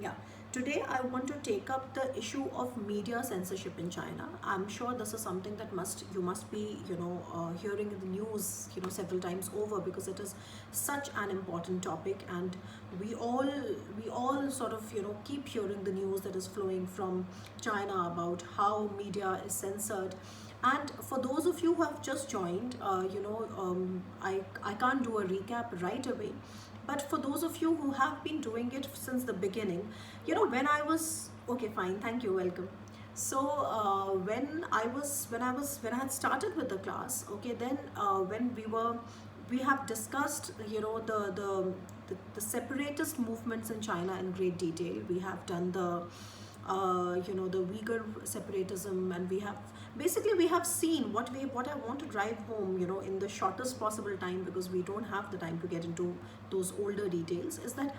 Yeah, today I want to take up the issue of media censorship in China. I'm sure this is something that you must be hearing in the news several times over, because it is such an important topic, and we all sort of keep hearing the news that is flowing from China about how media is censored. And for those of you who have just joined, I can't do a recap right away, but for those of you who have been doing it since the beginning, when I was okay, fine, thank you, welcome. So when I had started with the class, okay, then when we have discussed the separatist movements in China in great detail. We have done the Uyghur separatism, and we have seen what I want to drive home, in the shortest possible time, because we don't have the time to get into those older details, is that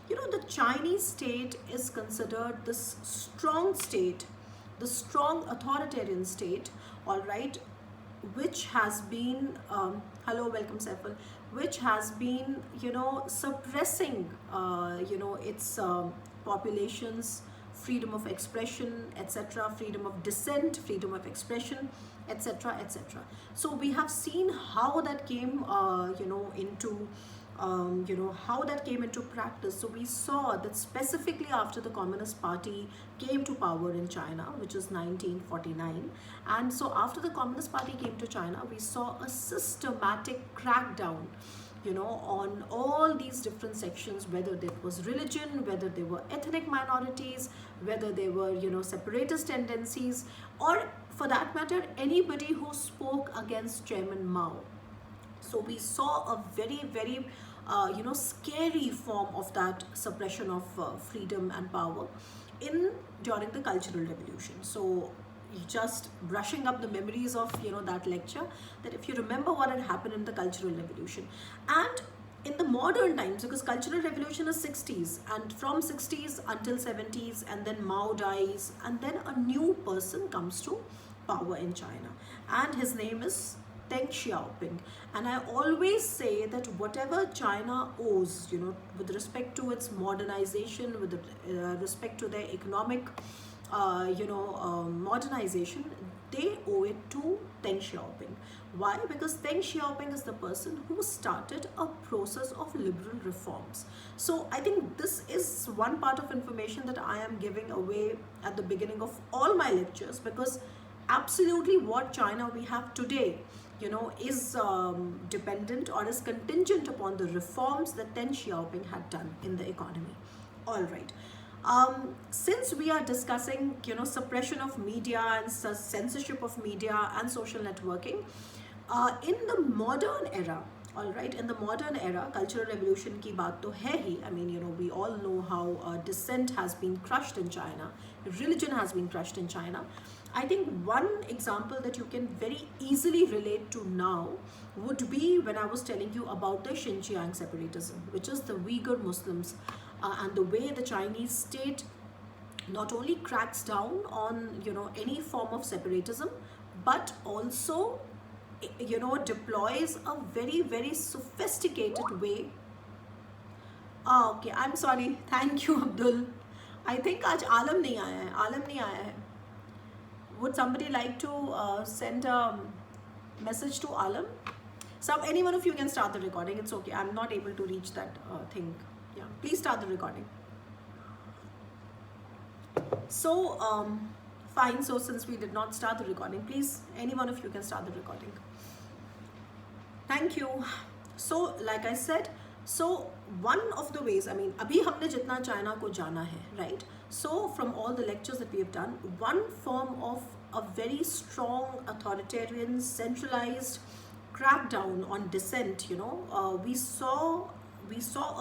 the Chinese state is considered this strong state, the strong authoritarian state, all right, which has been hello, welcome, Saiful, which has been suppressing its populations freedom of expression, etc., freedom of dissent, freedom of expression, etc., etc. So we have seen how that came into how that came into practice. So we saw that specifically after the Communist Party came to power in China, which is 1949, and so after the Communist Party came to China, we saw a systematic crackdown on all these different sections, whether it was religion, whether they were ethnic minorities, whether they were separatist tendencies, or for that matter anybody who spoke against Chairman Mao. So we saw a very, very scary form of that suppression of freedom and power in during the Cultural Revolution. So just brushing up the memories of that lecture, that if you remember what had happened in the Cultural Revolution, and in the modern times, because Cultural Revolution is 60s, and from 60s until 70s, and then Mao dies, and then a new person comes to power in China, and his name is Deng Xiaoping. And I always say that whatever China owes, with respect to its modernization, with respect to their economic, modernization, they owe it to Deng Xiaoping. Why? Because Deng Xiaoping is the person who started a process of liberal reforms. So I think this is one part of information that I am giving away at the beginning of all my lectures, because absolutely what China we have today is dependent or is contingent upon the reforms that Deng Xiaoping had done in the economy. All right. Since we are discussing suppression of media and censorship of media and social networking, in the modern era, all right, in the modern era, Cultural Revolution ki baat to hai hi. I mean, we all know how dissent has been crushed in China, religion has been crushed in China. I think one example that you can very easily relate to now would be when I was telling you about the Xinjiang separatism, which is the Uyghur Muslims, and the way the Chinese state not only cracks down on any form of separatism, but also deploys a very, very sophisticated way. Okay, I'm sorry, thank you, Abdul. I think आज आलम नहीं आया है, आलम नहीं आया है. Would somebody like to send a message to Alam? Any one of you can start the recording. It's okay. I'm not able to reach that thing. Yeah, please start the recording. So, fine. So, since we did not start the recording, please, any one of you can start the recording. Thank you. So, like I said, so one of the ways, I mean, abhi humne jitna China ko jana hai, right? So from all the lectures that we have done, one form of a very strong authoritarian centralized crackdown on dissent, we saw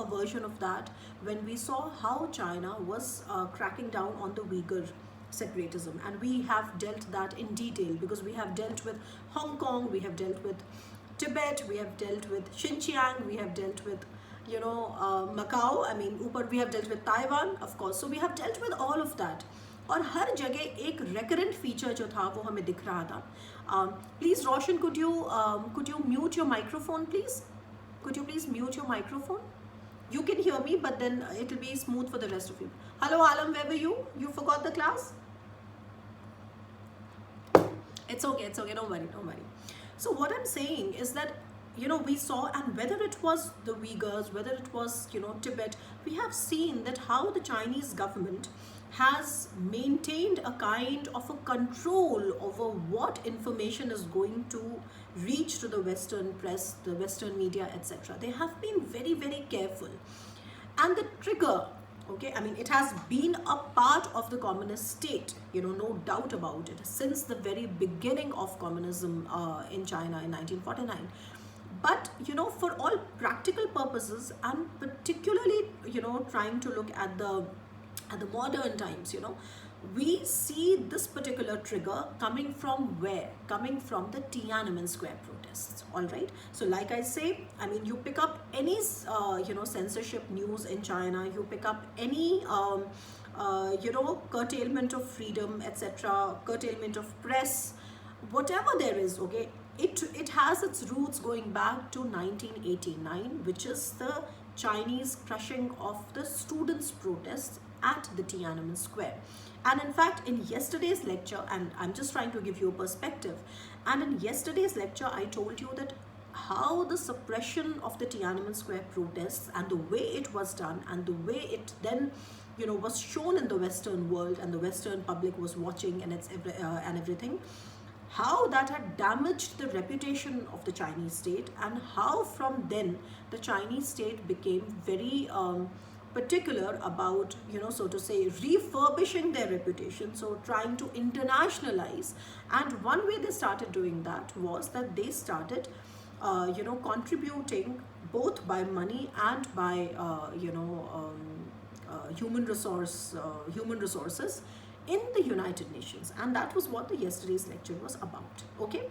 a version of that when we saw how China was cracking down on the Uyghur separatism, and we have dealt that in detail, because we have dealt with Hong Kong, we have dealt with Tibet, we have dealt with Xinjiang, we have dealt with Macau, I mean ऊपर we have dealt with Taiwan, of course. So we have dealt with all of that, और हर जगह एक recurrent feature जो था वो हमें दिख रहा था. Please Roshan, could you mute your microphone, please? Could you please mute your microphone? You can hear me, but then it'll be smooth for the rest of you. Hello, Alam, where were you? You forgot the class? It's okay, don't worry, don't worry. So what I'm saying is that, we saw, and whether it was the Uyghurs, whether it was, Tibet, we have seen that how the Chinese government has maintained a kind of a control over what information is going to reach to the Western press, the Western media, etc. They have been very, very careful. And the trigger, okay, I mean, it has been a part of the communist state, no doubt about it, since the very beginning of communism in China in 1949. But, for all practical purposes, and particularly, trying to look at the modern times, we see this particular trigger coming from where? Coming from the Tiananmen Square protests, all right? So like I say, I mean, you pick up any, censorship news in China, you pick up any, curtailment of freedom, etc., curtailment of press, whatever there is, okay, it has its roots going back to 1989, which is the Chinese crushing of the students' protests at the Tiananmen Square. And in fact, in yesterday's lecture, and I'm just trying to give you a perspective, and in yesterday's lecture, I told you that how the suppression of the Tiananmen Square protests and the way it was done and the way it then, was shown in the Western world and the Western public was watching and everything, how that had damaged the reputation of the Chinese state, and how from then the Chinese state became very particular about, so to say, refurbishing their reputation, so trying to internationalize. And one way they started doing that was that they started, contributing both by money and by, human resources in the United Nations. And that was what the yesterday's lecture was about, okay?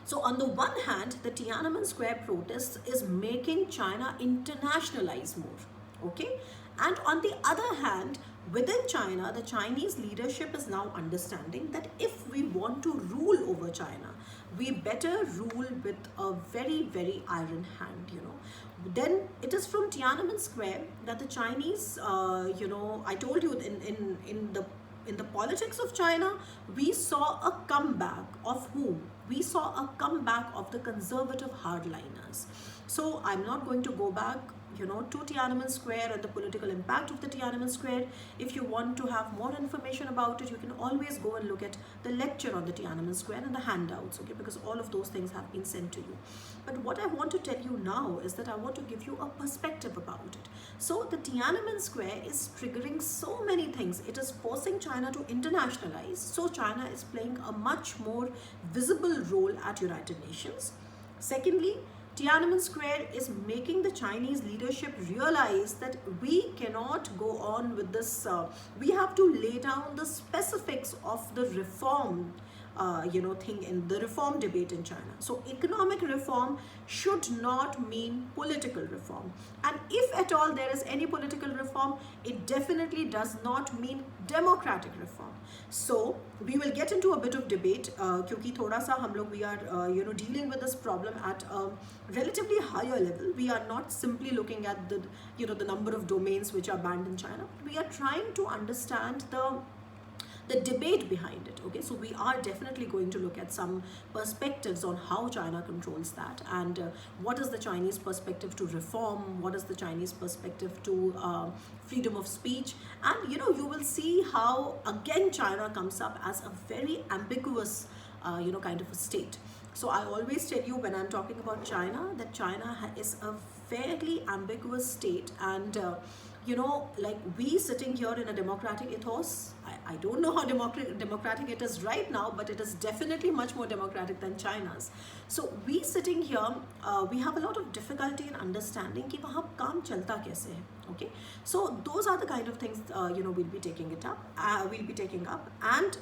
So on the one hand, the Tiananmen Square protests is making China internationalize more, okay? And on the other hand, within China, the Chinese leadership is now understanding that if we want to rule over China, we better rule with a very, very iron hand, Then it is from Tiananmen Square that the Chinese, I told you in the politics of China, we saw a comeback of whom? We saw a comeback of the conservative hardliners. So I'm not going to go back, to Tiananmen Square and the political impact of the Tiananmen Square. If you want to have more information about it, you can always go and look at the lecture on the Tiananmen Square and the handouts, okay, because all of those things have been sent to you. But what I want to tell you now is that I want to give you a perspective about it. So the Tiananmen Square is triggering so many things. It is forcing China to internationalize. So China is playing a much more visible role at United Nations. Secondly, Tiananmen Square is making the Chinese leadership realize that we cannot go on with this. We have to lay down the specifics of the reform thing in the reform debate in China. So economic reform should not mean political reform. And if at all there is any political reform, it definitely does not mean democratic reform. So we will get into a bit of debate क्योंकि थोड़ा सा हम लोग we are dealing with this problem at a relatively higher level. We are not simply looking at the the number of domains which are banned in China. We are trying to understand the debate behind it, okay? So we are definitely going to look at some perspectives on how China controls that, and what is the Chinese perspective to reform, what is the Chinese perspective to freedom of speech, and you will see how again China comes up as a very ambiguous kind of a state. So I always tell you when I'm talking about China that China is a fairly ambiguous state, and like we sitting here in a democratic ethos, I don't know how democratic it is right now, but it is definitely much more democratic than China's. So we sitting here, we have a lot of difficulty in understanding कि वहाँ काम चलता कैसे है, okay? So those are the kind of things we'll be taking up, and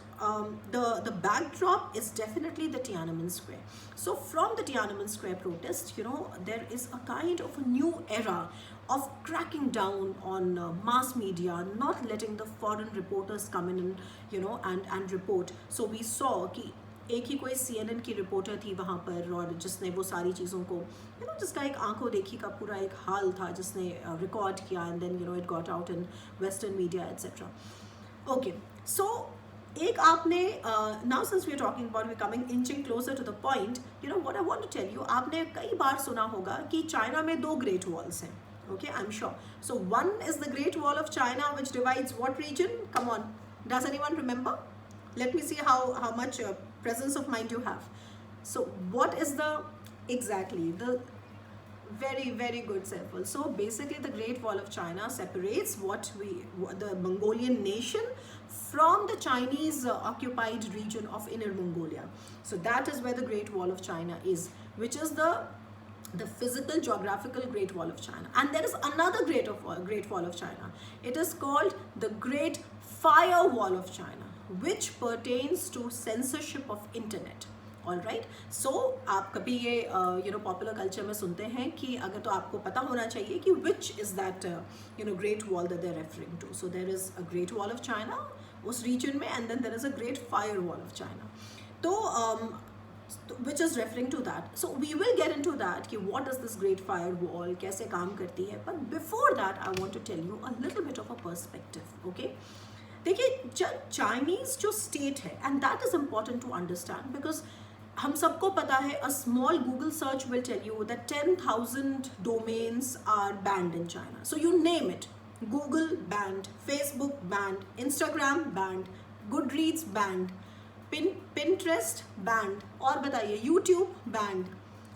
the backdrop is definitely the Tiananmen Square. So from the Tiananmen Square protest, there is a kind of a new era of cracking down on mass media, not letting the foreign reporters come in and and report. So we saw कि एक ही कोई CNN की reporter थी वहाँ पर, और जिसने वो सारी चीज़ों को जिसका एक आंखों देखी का पूरा एक हाल था, जिसने रिकॉर्ड किया, and then it got out in western media etcetera. Okay, so एक आपने now since we are talking about we coming inching closer to the point, what I want to tell you, आपने कई बार सुना होगा कि China में 2 great walls हैं. Okay, I'm sure. So one is the Great Wall of China, which divides what region? Come on, does anyone remember? Let me see how much presence of mind you have. So what is the exactly the very good Saiful. So basically the Great Wall of China separates the Mongolian nation from the Chinese occupied region of Inner Mongolia. So that is where the Great Wall of China is, which is the physical geographical Great Wall of China. And there is another Great Wall of China. It is called the Great Firewall of China, which pertains to censorship of internet. All right, so आप कभी ये popular culture में सुनते हैं कि अगर, तो आपको पता होना चाहिए कि which is that great wall that they're referring to. So there is a Great Wall of China उस region में, and then there is a Great Firewall of China. तो which is referring to that. So we will get into that कि what is this Great Firewall, कैसे काम करती है. But before that I want to tell you a little bit of a perspective. Okay, देखिए Chinese जो state है, and that is important to understand, because हम सबको पता है a small Google search will tell you that 10,000 domains are banned in China. So you name it, Google banned, Facebook banned, Instagram banned, Goodreads banned, Pinterest banned, और बताइए YouTube banned.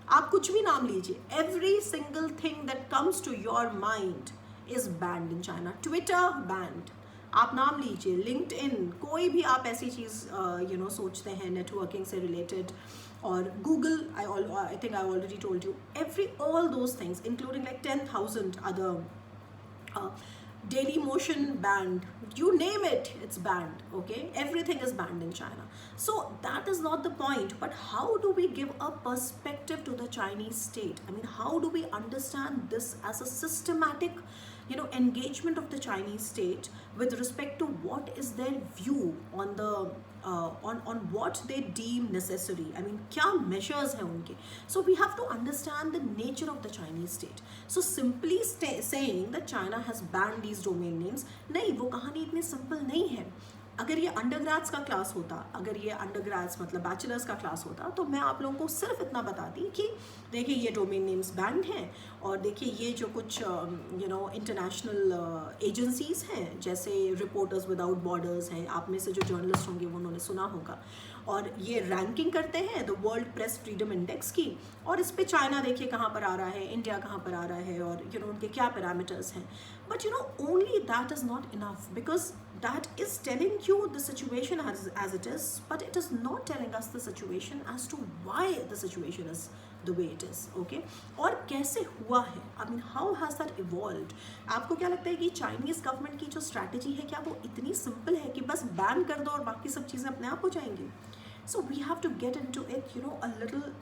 आप कुछ भी नाम लीजिए, every single thing that comes to your mind is banned in China. Twitter banned, आप नाम लीजिए, लिंक्डइन, कोई भी आप ऐसी चीज़ सोचते हैं नेटवर्किंग से रिलेटेड, और Google, I think I already told you, all those things including like 10,000 other Daily Motion banned, you name it, it's banned. Okay, everything is banned in China. So that is not the point, but how do we give a perspective to the Chinese state? I mean, how do we understand this as a systematic engagement of the Chinese state with respect to what is their view on the on what they deem necessary? I mean, क्या measures हैं उनके? So we have to understand the nature of the Chinese state. So simply saying that China has banned these domain names, नहीं, वो कहानी इतनी simple नहीं है. अगर ये अंडरग्रेड्स का क्लास होता, अगर ये अंडरग्रेड्स मतलब बैचलर्स का क्लास होता, तो मैं आप लोगों को सिर्फ इतना बताती कि देखिए ये डोमेन नेम्स बैंड हैं, और देखिए ये जो कुछ इंटरनेशनल एजेंसीज़ हैं, जैसे रिपोर्टर्स विदाउट बॉर्डर्स हैं, आप में से जो जर्नलिस्ट होंगे वो उन्होंने सुना होगा, और ये रैंकिंग करते हैं the world press freedom index की, और इस पे चाइना देखिए कहाँ पर आ रहा है, इंडिया कहाँ पर आ रहा है, और उनके क्या पैरामीटर्स हैं. But only that is not enough, because that is telling you the situation as it is, but it is not telling us the situation as to why the situation is the way it is. Okay, और कैसे हुआ है, I mean how has that evolved? आपको क्या लगता है कि Chinese government की जो स्ट्रैटेजी है, क्या वो इतनी सिंपल है कि बस बैन कर दो और बाकी सब चीज़ें अपने आप हो जाएंगी? So we have to get into it,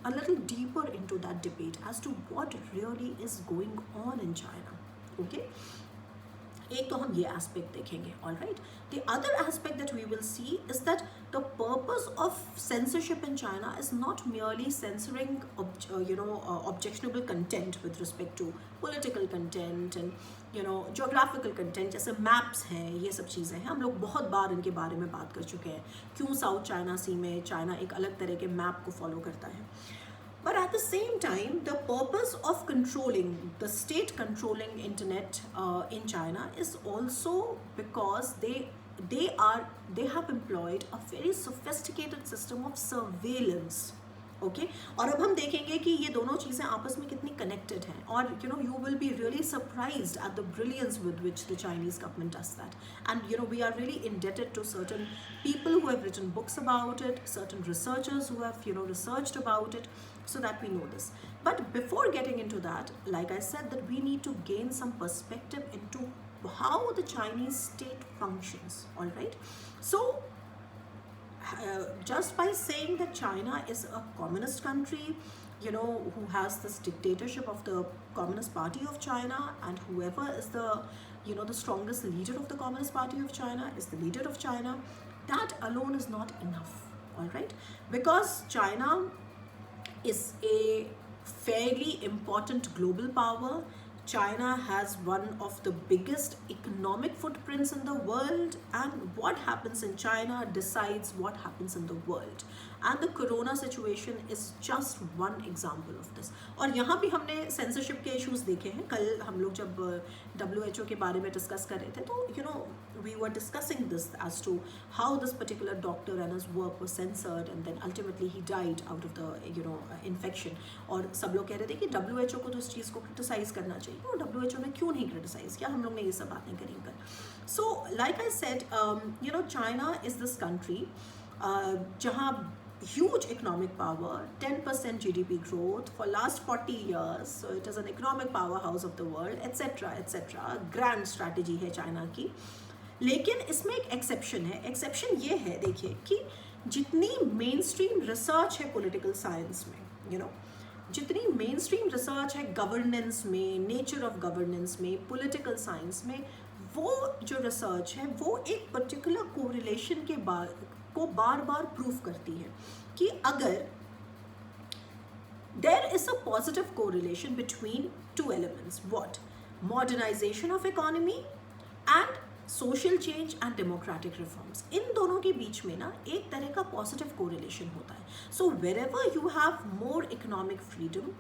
a little deeper into that debate as to what really is going on in China. Okay, एक तो हम ये एस्पेक्ट देखेंगे. All right, the other aspect that we will see is that the purpose of censorship in China is not merely censoring objectionable content with respect to political content and geographical content, जैसे maps हैं, ये सब चीज़ें हैं. हम लोग बहुत बार इनके बारे में बात कर चुके हैं, क्यों साउथ चाइना सी में चाइना एक अलग तरह के मैप को फॉलो करता है. But at the same time, the purpose of controlling, the state controlling internet in China is also because they have employed a very sophisticated system of surveillance. Okay, और अब हम देखेंगे कि ये दोनों चीज़ें आपस में कितनी connected हैं, और you will be really surprised at the brilliance with which the Chinese government does that. And we are really indebted to certain people who have written books about it, certain researchers who have researched about it, so that we know this. But before getting into that, like I said, that we need to gain some perspective into how the Chinese state functions. All right, so just by saying that China is a communist country, who has this dictatorship of the Communist Party of China, and whoever is the strongest leader of the Communist Party of China is the leader of China, that alone is not enough. all right? Because China is a fairly important global power. China has one of the biggest economic footprints in the world, and what happens in China decides what happens in the world. And the corona situation is just one example of this. और यहाँ भी हमने censorship के issues देखे हैं. कल हम लोग जब WHO के बारे में discuss कर रहे थे, तो you know we were discussing this as to how this particular doctor and his work was censored, and then ultimately he died out of the infection. और सब लोग कह रहे थे कि WHO को तो इस चीज़ को criticize करना चाहिए, और WHO ने क्यों नहीं criticize किया, हम लोग ने ये सब बातें करी कल. So like I said, China is this country जहाँ huge economic power, 10% GDP growth for last 40 years, so it is an economic powerhouse of the world, etc etc. grand strategy है चाइना की. लेकिन इसमें एक एक्सेप्शन है. Exception ये है, देखिए, कि जितनी मेन स्ट्रीम रिसर्च है पॉलिटिकल साइंस में, जितनी मेन स्ट्रीम रिसर्च है गवर्नेंस में, नेचर ऑफ गवर्नेंस में, पॉलिटिकल साइंस में, वो जो रिसर्च है वो एक पर्टिकुलर कोरिलेशन को बार बार प्रूव करती है कि अगर there is a positive correlation between two elements, what? Modernization of economy and social change and democratic reforms. इन दोनों के बीच में ना एक तरह का positive correlation होता है. So wherever you have more economic freedom,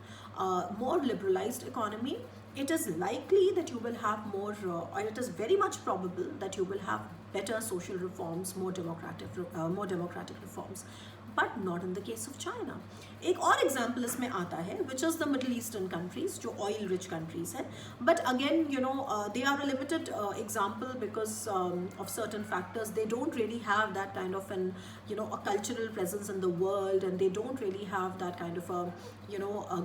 more liberalized economy, it is likely that you will have more, or it is very much probable that you will have better social reforms, more democratic reforms. But not in the case of China. एक और example इसमें आता है, which is the Middle Eastern countries, जो oil rich countries हैं. But again, they are a limited example because of certain factors. They don't really have that kind of a cultural presence in the world, and they don't really have that kind of a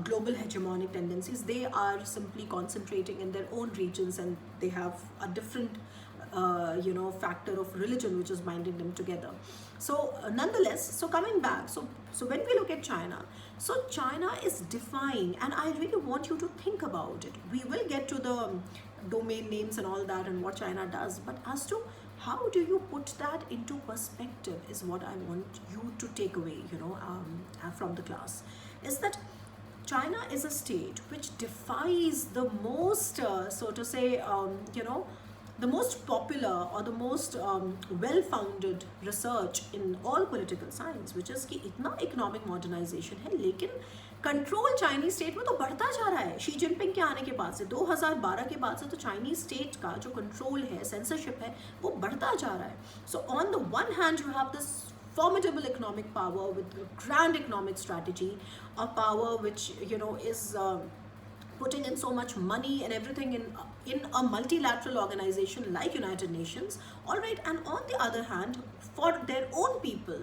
global hegemonic tendencies. They are simply concentrating in their own regions, and they have a different factor of religion which is binding them together. So nonetheless, so coming back, so when we look at China, so China is defying, and I really want you to think about it. We will get to the domain names and all that and what China does, but as to how do you put that into perspective is what I want you to take away, from the class, is that China is a state which defies the most, so to say, the most popular or the most well-founded research in all political science, which is कि इतना economic modernization है, लेकिन control Chinese state में तो बढ़ता जा रहा है. शी जिनपिंग के आने के बाद से, 2012 के बाद से, तो चाइनीज स्टेट का जो कंट्रोल है, सेंसरशिप है, वो बढ़ता जा रहा है. So on the one hand you have this formidable economic power with grand economic strategy, a power which is putting in so much money and everything in a multilateral organization like United Nations, all right. And on the other hand, for their own people,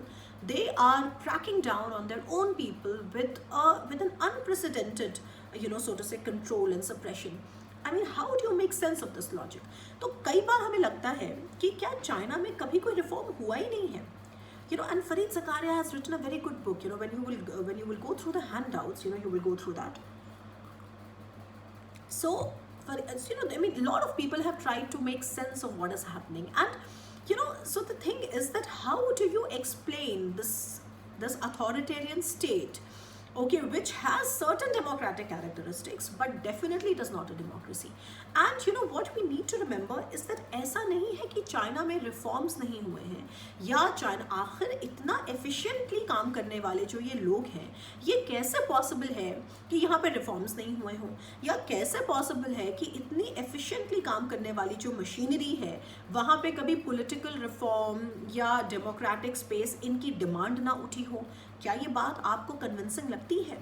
they are cracking down on their own people with an unprecedented so to say control and suppression. I mean, how do you make sense of this logic? तो कई बार हमें लगता है कि क्या China में कभी कोई रिफॉर्म हुआ ही नहीं है. And Fareed Zakaria has written a very good book. When you will go through the handouts, you will go through that. So, I mean, a lot of people have tried to make sense of what is happening, and so the thing is that how do you explain this authoritarian state, okay, which has certain democratic characteristics but definitely it is not a democracy. And what we need to remember is that ऐसा नहीं है कि China में reforms नहीं हुए हैं, या China आखिर इतना एफिशिएंटली काम करने वाले जो ये लोग हैं, ये कैसे पॉसिबल है कि यहाँ पे रिफॉर्म्स नहीं हुए हों, या कैसे पॉसिबल है कि इतनी एफिशिएंटली काम करने वाली जो मशीनरी है वहाँ पे कभी पॉलिटिकल रिफॉर्म या डेमोक्रेटिक स्पेस इनकी डिमांड ना उठी हो. क्या ये बात आपको कन्विंसिंग लगती है?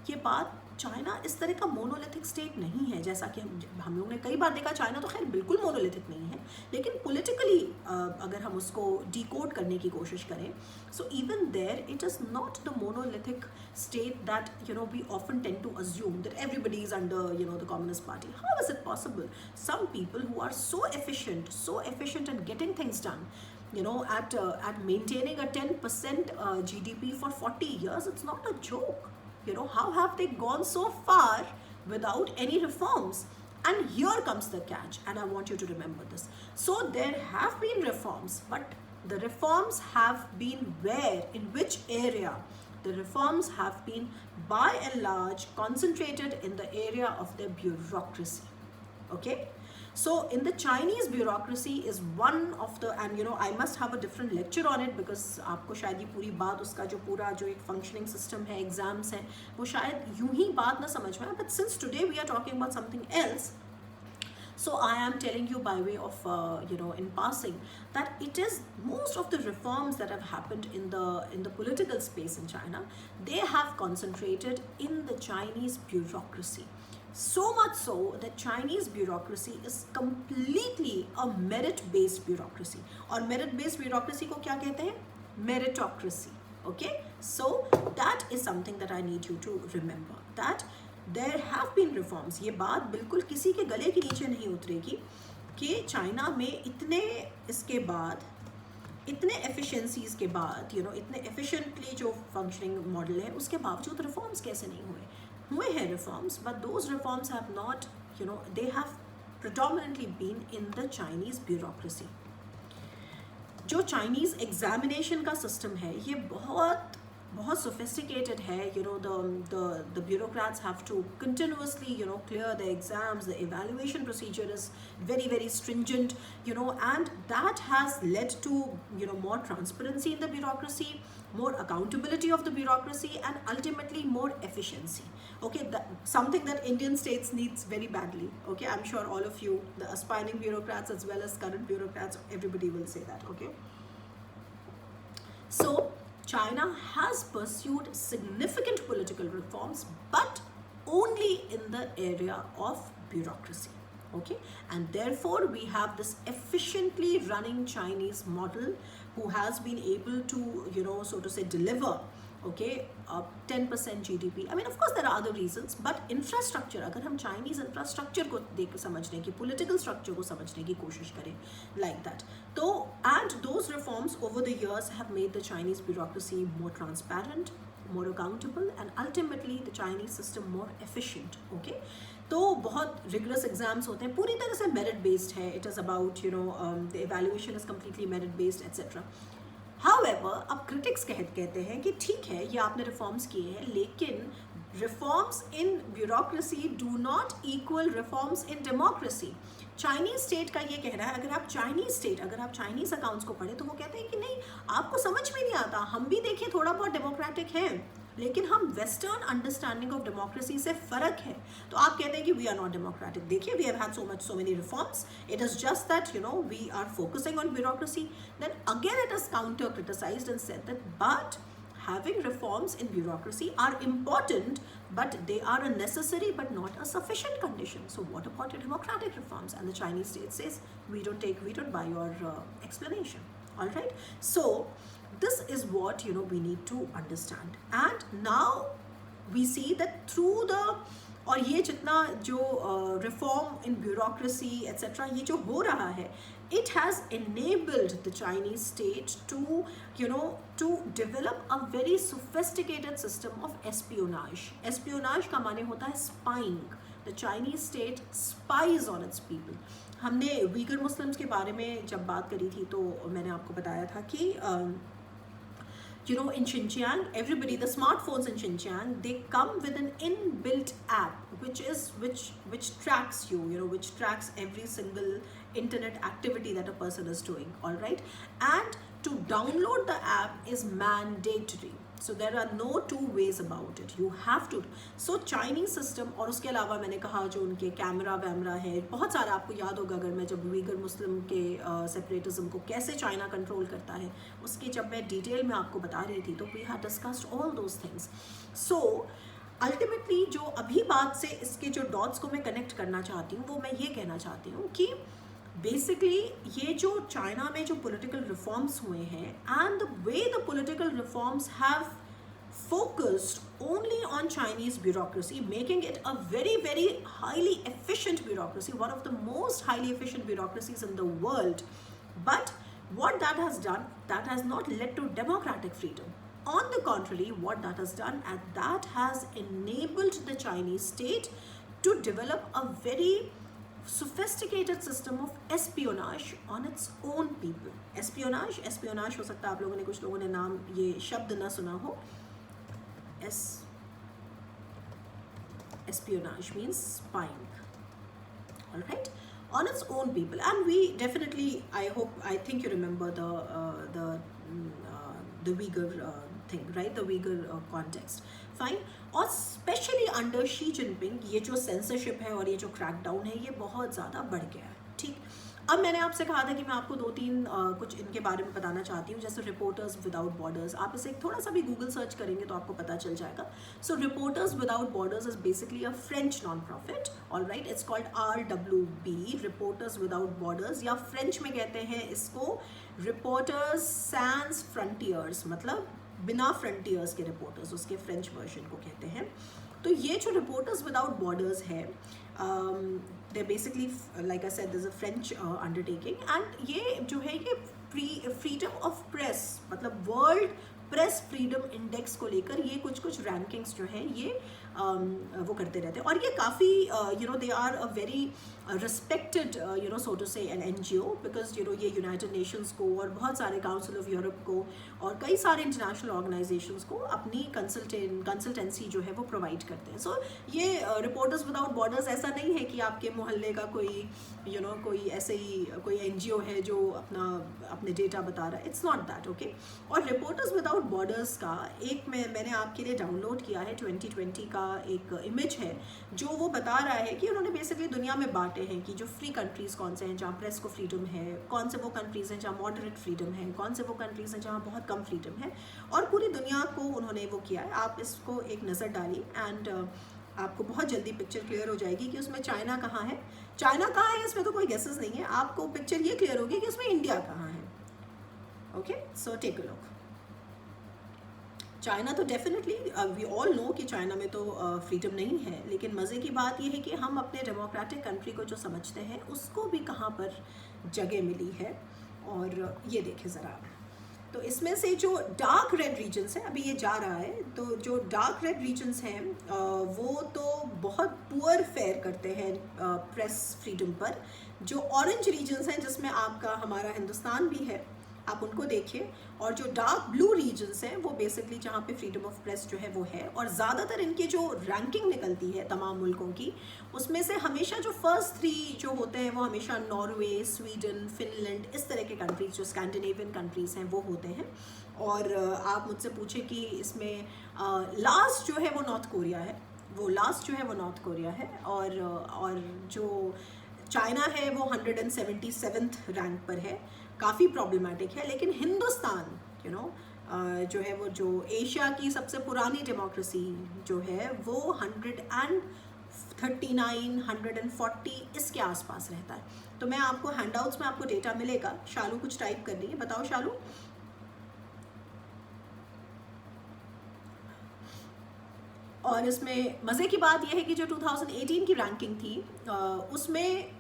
ये बात, चाइना इस तरह का मोनोलिथिक स्टेट नहीं है, जैसा कि हम लोग ने कई बार देखा. चाइना तो खैर बिल्कुल मोनोलिथिक नहीं है, लेकिन पॉलिटिकली अगर हम उसको डिकोड करने की कोशिश करें, so even there it is not the monolithic state that we often tend to assume that everybody is under the communist party. How is it possible? Some people who are so efficient at getting things done, at maintaining a 10% GDP for 40 years, it's not a joke. How have they gone so far without any reforms? And here comes the catch, and I want you to remember this. So there have been reforms, but The reforms have been where, in which area? The reforms have been by and large concentrated in the area of their bureaucracy. Okay, so in the Chinese bureaucracy is one of the, and I must have a different lecture on it because आपको शायद ये पूरी बात उसका जो पूरा जो एक functioning system है, exams हैं, वो शायद यूं ही बात ना समझ में आए, but since today we are talking about something else, so I am telling you by way of in passing, that it is most of the reforms that have happened in the political space in China, they have concentrated in the Chinese bureaucracy. So much so that Chinese bureaucracy is completely a merit-based bureaucracy. और merit-based bureaucracy को क्या कहते हैं? Meritocracy. Okay, so that is something that I need you to remember, that there have been reforms. ये बात बिल्कुल किसी के गले के नीचे नहीं उतरेगी कि चाइना में इतने इसके बाद, इतने एफिशिएंसीज के बाद, इतने एफिशिएंटली जो फंक्शनिंग मॉडल है उसके बावजूद रिफॉर्म्स कैसे नहीं हुए हैं reforms, but those reforms have not, they have predominantly been in the Chinese bureaucracy. जो चाइनीज़ एग्जामिनेशन का सिस्टम है ये बहुत sophisticated है. The bureaucrats have to continuously clear the exams. The evaluation procedure is very stringent, and that has led to more transparency in the bureaucracy, more accountability of the bureaucracy, and ultimately more efficiency. Okay, something that Indian states needs very badly. Okay, I'm sure all of you, the aspiring bureaucrats as well as current bureaucrats, everybody will say that. Okay, so China has pursued significant political reforms, but only in the area of bureaucracy. Okay, and therefore we have this efficiently running Chinese model who has been able to, so to say, deliver, okay, 10% GDP. I mean, of course there are other reasons, but infrastructure, अगर हम Chinese infrastructure को देख समझने की, political structure को समझने की कोशिश करें, like that. So, and those reforms over the years have made the Chinese bureaucracy more transparent, more accountable, and ultimately the Chinese system more efficient. Okay, तो बहुत rigorous exams होते हैं, पूरी तरह से merit based है. It is about the evaluation is completely merit based, etc. However, अब critics कहते हैं कि ठीक है ये आपने reforms किए हैं, लेकिन reforms in bureaucracy do not equal reforms in democracy. Chinese state का ये कहना है, अगर आप चाइनीज अकाउंट्स को पढ़ें तो वो कहते हैं कि नहीं, आपको समझ में नहीं आता, हम भी देखें थोड़ा बहुत डेमोक्रेटिक हैं, लेकिन हम वेस्टर्न अंडरस्टैंडिंग ऑफ डेमोक्रेसी से फ़र्क है. तो आप कहते हैं कि वी आर नॉट डेमोक्रेटिक. देखिए, we have had so many reforms, it is just that we are focusing on bureaucracy. Then again it is counter criticized and said that but having reforms in bureaucracy are important, but they are a necessary but not a sufficient condition. So what about your democratic reforms? And the Chinese state says, we don't buy your explanation. All right, so this is what we need to understand. And now we see that through the, और ये जितना जो reform in bureaucracy etcetera ये जो हो रहा है, it has enabled the Chinese state to develop a very sophisticated system of espionage. Espionage का माने होता है spying. The Chinese state spies on its people. हमने वीगर मुस्लिम्स के बारे में जब बात करी थी तो मैंने आपको बताया था कि in Xinjiang, everybody, the smartphones in Xinjiang, they come with an inbuilt app which tracks you, which tracks every single internet activity that a person is doing. All right, and to download the app is mandatory. So there are no two ways about it. You have to. So Chinese system, और उसके अलावा मैंने कहा जो उनके camera वैमरा है, बहुत सारा आपको याद होगा अगर मैं जब वीगर मुस्लिम के सेपरेटिज्म को कैसे चाइना कंट्रोल करता है उसकी जब मैं डिटेल में आपको बता रही थी तो we had discussed all those things. So ultimately जो अभी बात से इसके जो डॉट्स को मैं कनेक्ट करना चाहती हूँ वो मैं ये कहना चाहती हूँ कि बेसिकली ये जो चाइना में जो पॉलिटिकल रिफॉर्म्स हुए हैं and the way the political reforms have focused only on Chinese bureaucracy, making it a very highly efficient bureaucracy, one of the most highly efficient bureaucracies in the world. But what that has done, that has not led to democratic freedom. On the contrary, what that has done, and that has enabled the Chinese state to develop a very sophisticated system of espionage on its own people. Espionage हो सकता है आप लोगों ने, कुछ लोगों ने नाम ये शब्द ना सुना हो. Espionage means spying. All right, on its own people. And we definitely, I think you remember the Uyghur thing, right? The Uyghur context. Fine. और स्पेशली अंडर शी जिनपिंग ये जो सेंसरशिप है और ये जो क्रैकडाउन है ये बहुत ज़्यादा बढ़ गया है. ठीक, अब मैंने आपसे कहा था कि मैं आपको 2-3 कुछ इनके बारे में बताना चाहती हूँ. जैसे रिपोर्टर्स विदाउट बॉर्डर्स, आप इसे थोड़ा सा भी गूगल सर्च करेंगे तो आपको पता चल जाएगा. So reporters without borders is basically a French non profit. All right, it's called RWB, reporters without borders, या फ्रेंच में कहते हैं इसको रिपोर्टर्स सैंस फ्रंटियर्स, मतलब बिना फ्रंटियर्स के रिपोर्टर्स, उसके फ्रेंच वर्जन को कहते हैं. तो ये जो रिपोर्टर्स विदाउट बॉर्डर्स है, they basically like I said this a French undertaking. And ये जो है ये फ्रीडम ऑफ प्रेस, मतलब वर्ल्ड प्रेस फ्रीडम इंडेक्स को लेकर ये कुछ रैंकिंग्स जो हैं ये वो करते रहते हैं. और ये काफ़ी they are a very respected so to say an NGO, because ये यूनाइटेड नेशंस को और बहुत सारे काउंसिल ऑफ यूरोप को और कई सारे इंटरनेशनल ऑर्गेनाइजेशंस को अपनी कंसल्टेंसी जो है वो प्रोवाइड करते हैं. सो ये रिपोर्टर्स विदाउट बॉर्डर्स ऐसा नहीं है कि आपके मोहल्ले का कोई कोई ऐसे ही कोई NGO है जो अपने डेटा बता रहा है. It's not that. ओके, और रिपोर्टर्स विदाउट बॉर्डर्स का एक मैंने आपके लिए डाउनलोड किया है 2020 का एक इमेज है जो वो बता रहा है कि उन्होंने बेसिकली दुनिया में बांटे हैं कि जो फ्री कंट्रीज़ कौन से हैं जहाँ प्रेस को फ्रीडम है, कौन से वो कंट्रीज़ हैं जहाँ मॉडरेट फ्रीडम है, कौन से वो कंट्रीज़ हैं जहाँ बहुत कम फ्रीडम है, और पूरी दुनिया को उन्होंने वो किया है. आप इसको एक नज़र डालिए एंड आपको बहुत जल्दी पिक्चर क्लियर हो जाएगी कि उसमें चाइना कहाँ है. चाइना कहाँ है इसमें तो कोई गेसेस नहीं है, आपको पिक्चर ये क्लियर होगी कि उसमें इंडिया कहाँ है. Okay, so take a look. China तो डेफिनेटली वी ऑल नो कि चाइना में तो फ्रीडम नहीं है, लेकिन मज़े की बात यह है कि हम अपने डेमोक्रेटिक कंट्री को जो समझते हैं उसको भी कहाँ पर जगह मिली है. और ये देखें ज़रा, तो इसमें से जो डार्क रेड रीजन्स हैं, अभी ये जा रहा है, तो जो डार्क रेड रीजन्स हैं वो तो बहुत पुअर फेयर करते हैं प्रेस फ्रीडम पर. जो ऑरेंज रीजन्स हैं जिसमें आपका हमारा हिंदुस्तान भी है, आप उनको देखिए. और जो डार्क ब्लू रीजन्स हैं वो बेसिकली जहाँ पे फ्रीडम ऑफ प्रेस जो है वो है. और ज़्यादातर इनकी जो रैंकिंग निकलती है तमाम मुल्कों की, उसमें से हमेशा जो फर्स्ट 3 जो होते हैं वो हमेशा नॉर्वे, स्वीडन, फिनलैंड, इस तरह के कंट्रीज़ जो स्कैंडिनेवियन कंट्रीज़ हैं वो होते हैं. और आप मुझसे पूछे कि इसमें लास्ट जो है वो नॉर्थ कोरिया है, और जो चाइना है वो 177th रैंक पर है. काफ़ी प्रॉब्लमैटिक है. लेकिन हिंदुस्तान जो है वो जो एशिया की सबसे पुरानी डेमोक्रेसी जो है वो 139, 140 इसके आसपास रहता है. तो मैं आपको हैंडआउट्स में आपको डेटा मिलेगा. शालू कुछ टाइप कर रही है, बताओ शालू. और इसमें मज़े की बात यह है कि जो 2018 की रैंकिंग थी उसमें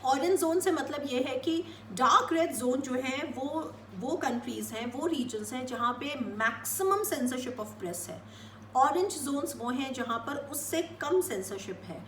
ऑरेंज जोन से मतलब ये है कि डार्क रेड जोन जो है वो कंट्रीज़ हैं, वो रीजन्स हैं जहाँ पे मैक्सिमम सेंसरशिप ऑफ प्रेस है. ऑरेंज जोन्स वो हैं जहाँ पर उससे कम सेंसरशिप है.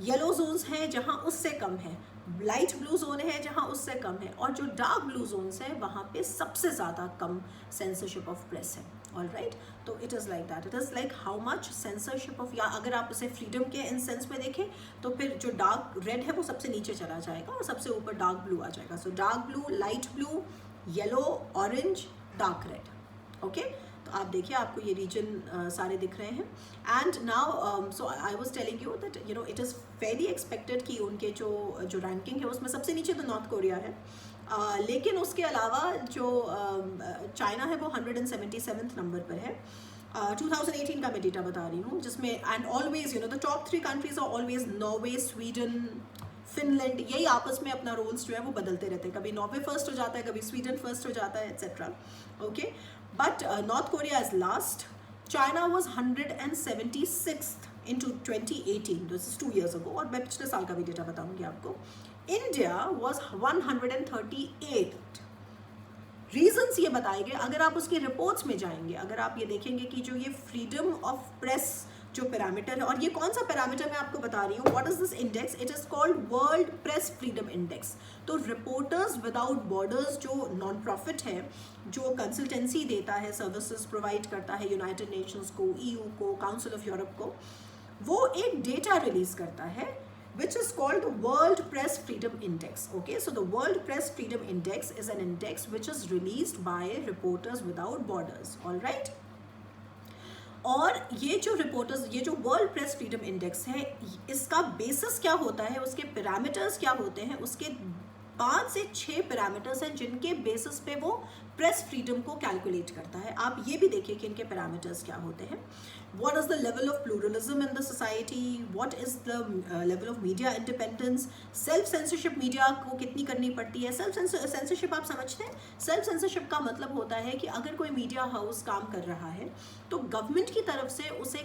येलो जोन्स हैं जहाँ उससे कम है. लाइट ब्लू जोन है जहाँ उससे कम है. और जो डार्क ब्लू जोन्स हैं वहाँ पे सबसे ज़्यादा कम सेंसरशिप ऑफ प्रेस है. ऑल राइट, तो it is like that. It is like how much censorship of, या अगर आप उसे फ्रीडम के इन सेंस में देखें तो फिर जो डार्क रेड है वो सबसे नीचे चला जाएगा और सबसे ऊपर डार्क ब्लू आ जाएगा. So dark blue, light blue, yellow, orange, dark red. Okay, तो आप देखिए आपको ये रीजन सारे दिख रहे हैं. And now so I was telling you that it is very expected कि उनके जो रैंकिंग है उसमें सबसे नीचे तो नॉर्थ कोरिया है. लेकिन उसके अलावा जो चाइना है वो 177th नंबर पर है. 2018 का मैं डेटा बता रही हूँ जिसमें and always the top 3 countries are always Norway, Sweden, Finland. यही आपस में अपना रोल्स जो है वो बदलते रहते हैं. कभी नॉर्वे फर्स्ट हो जाता है, कभी स्वीडन फर्स्ट हो जाता है, etcetera. Okay, but north Korea is last. China was 176th in 2018, this is 2 years ago. और मैं पिछले साल का भी डेटा बताऊँगी आपको. India was 138th. रीजन्स ये बताए गए. अगर आप उसकी रिपोर्ट्स में जाएंगे, अगर आप ये देखेंगे कि जो ये फ्रीडम ऑफ प्रेस जो पैरामीटर है, और ये कौन सा पैरामीटर मैं आपको बता रही हूँ, what is this index, it is called world press freedom index. तो रिपोर्टर्स विदाउट बॉर्डर्स जो नॉन प्रॉफिट है, जो कंसल्टेंसी देता है, सर्विसेज प्रोवाइड करता है यूनाइटेड नेशंस को, EU को, काउंसिल ऑफ यूरोप को, वो एक डेटा रिलीज करता है which is called the World Press Freedom Index. Okay, so the World Press Freedom Index is an index which is released by Reporters Without Borders. All right. और ये जो reporters, ये जो वर्ल्ड प्रेस फ्रीडम इंडेक्स है, इसका basis क्या होता है, उसके पैरामीटर्स क्या होते हैं, उसके 5 से 6 पैरामीटर्स हैं जिनके बेसिस पे वो प्रेस फ्रीडम को कैलकुलेट करता है। आप ये भी देखिए कि इनके पैरामीटर्स क्या होते हैं। What is the level of pluralism in the society? What is the level of media independence? Self censorship media को कितनी करनी पड़ती है? Self censorship आप समझते हैं? Self censorship का मतलब होता है कि अगर कोई मीडिया हाउस काम कर रहा है तो गवर्नमेंट की तरफ से उसे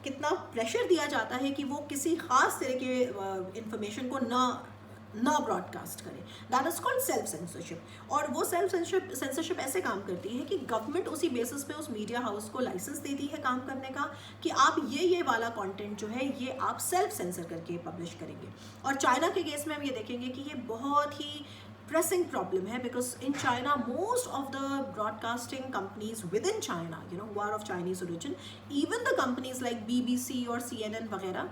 कितना प्रेशर दिया जाता है कि वो किसी खास तरह के इंफॉर्मेशन को ना ब्रॉडकास्ट करे। That is called self censorship. और वो सेल्फ सेंसरशिप ऐसे काम करती है कि गवर्नमेंट उसी बेसिस पे उस मीडिया हाउस को लाइसेंस देती है काम करने का कि आप ये वाला कंटेंट जो है ये आप सेल्फ सेंसर करके पब्लिश करेंगे। और चाइना के केस में हम ये देखेंगे कि ये बहुत ही pressing problem है, because in China most of the broadcasting companies within China, who are of Chinese origin, even the companies like BBC और CNN वगैरह,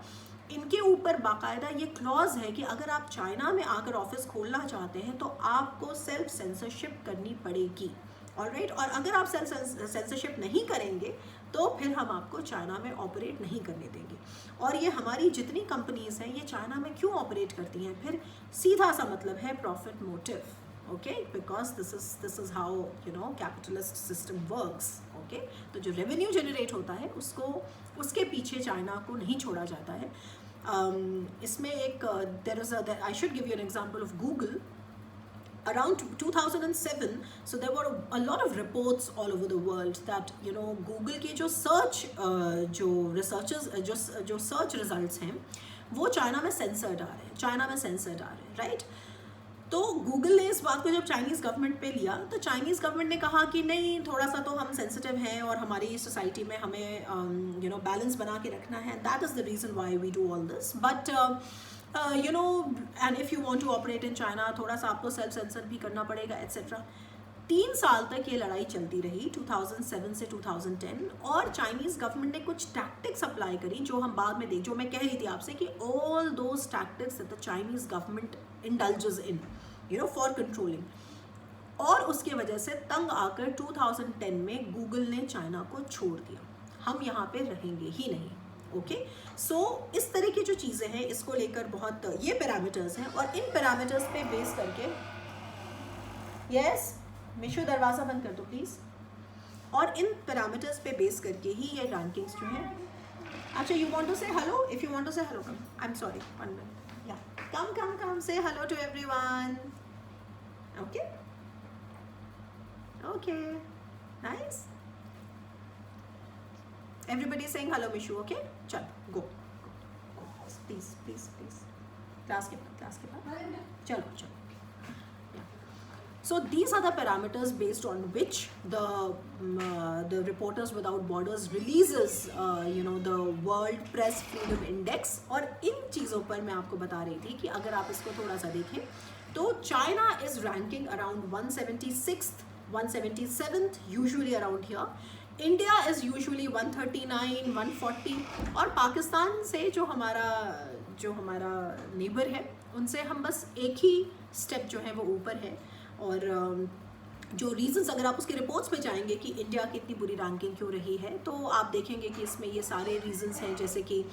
इनके ऊपर बाकायदा ये क्लॉज है कि अगर आप चाइना में आकर ऑफिस खोलना चाहते हैं तो आपको सेल्फ सेंसरशिप करनी पड़ेगी। ऑलराइट, और अगर आप सेल्फ सेंसरशिप नहीं करेंगे तो फिर हम आपको चाइना में ऑपरेट नहीं करने देंगे। और ये हमारी जितनी कंपनीज हैं ये चाइना में क्यों ऑपरेट करती हैं, फिर सीधा सा मतलब है profit motive. Okay, because this is how capitalist system works. Okay, तो जो रेवेन्यू जनरेट होता है उसके पीछे चाइना को नहीं छोड़ा जाता है। इसमें एक I should give you an example of Google. Around 2007, so there were a lot of reports all over the world that Google के जो सर्च जो रिसर्चर्स जो सर्च रिजल्ट्स हैं वो चाइना में सेंसर्ड आ रहे हैं, राइट। तो गूगल ने इस बात को जब चाइनीज़ गवर्नमेंट पे लिया तो चाइनीज़ गवर्नमेंट ने कहा कि नहीं, थोड़ा सा तो हम सेंसिटिव हैं और हमारी सोसाइटी में हमें बैलेंस बना के रखना है। That is the reason why we do all this. But and if you want to operate in China, थोड़ा सा आपको सेल्फ सेंसर भी करना पड़ेगा एट्सेट्रा। 3 साल तक ये लड़ाई चलती रही 2007 से 2010, और चाइनीज़ गवर्नमेंट ने कुछ टैक्टिक्स अप्लाई करी जो हम बाद में जो मैं कह रही थी आपसे कि all those tactics that the Chinese government indulges in for controlling, और उसके वजह से तंग आकर 2010 में गूगल ने चाइना को छोड़ दिया। हम यहाँ पे रहेंगे ही नहीं। ओके, सो इस तरह की जो चीज़ें हैं इसको लेकर बहुत ये पैरामीटर्स हैं, और इन पैरामीटर्स पे बेस करके यस मिशु दरवाज़ा बंद कर दो प्लीज़। और इन पैरामीटर्स पे बेस करके ही ये रैंकिंग्स जो हैं। अच्छा, you want to say hello? If you want to say hello, come. I am sorry, 1 minute. या come say hello to everyone. Okay okay, nice, everybody is saying hello Mishu. Okay, चल go please class के बाद चलो। So these are the parameters based on which the Reporters Without Borders releases the World Press Freedom Index। और इन चीज़ों पर मैं आपको बता रही थी कि अगर आप इसको थोड़ा सा देखें तो China is ranking around 176th 177th usually around here। India is usually 139 140, और पाकिस्तान से जो हमारा नेबर है उनसे हम बस एक ही स्टेप जो है वो ऊपर है। और जो रीजंस अगर आप उसके रिपोर्ट्स पे जाएंगे कि इंडिया की इतनी बुरी रैंकिंग क्यों रही है, तो आप देखेंगे कि इसमें ये सारे रीजंस हैं, जैसे कि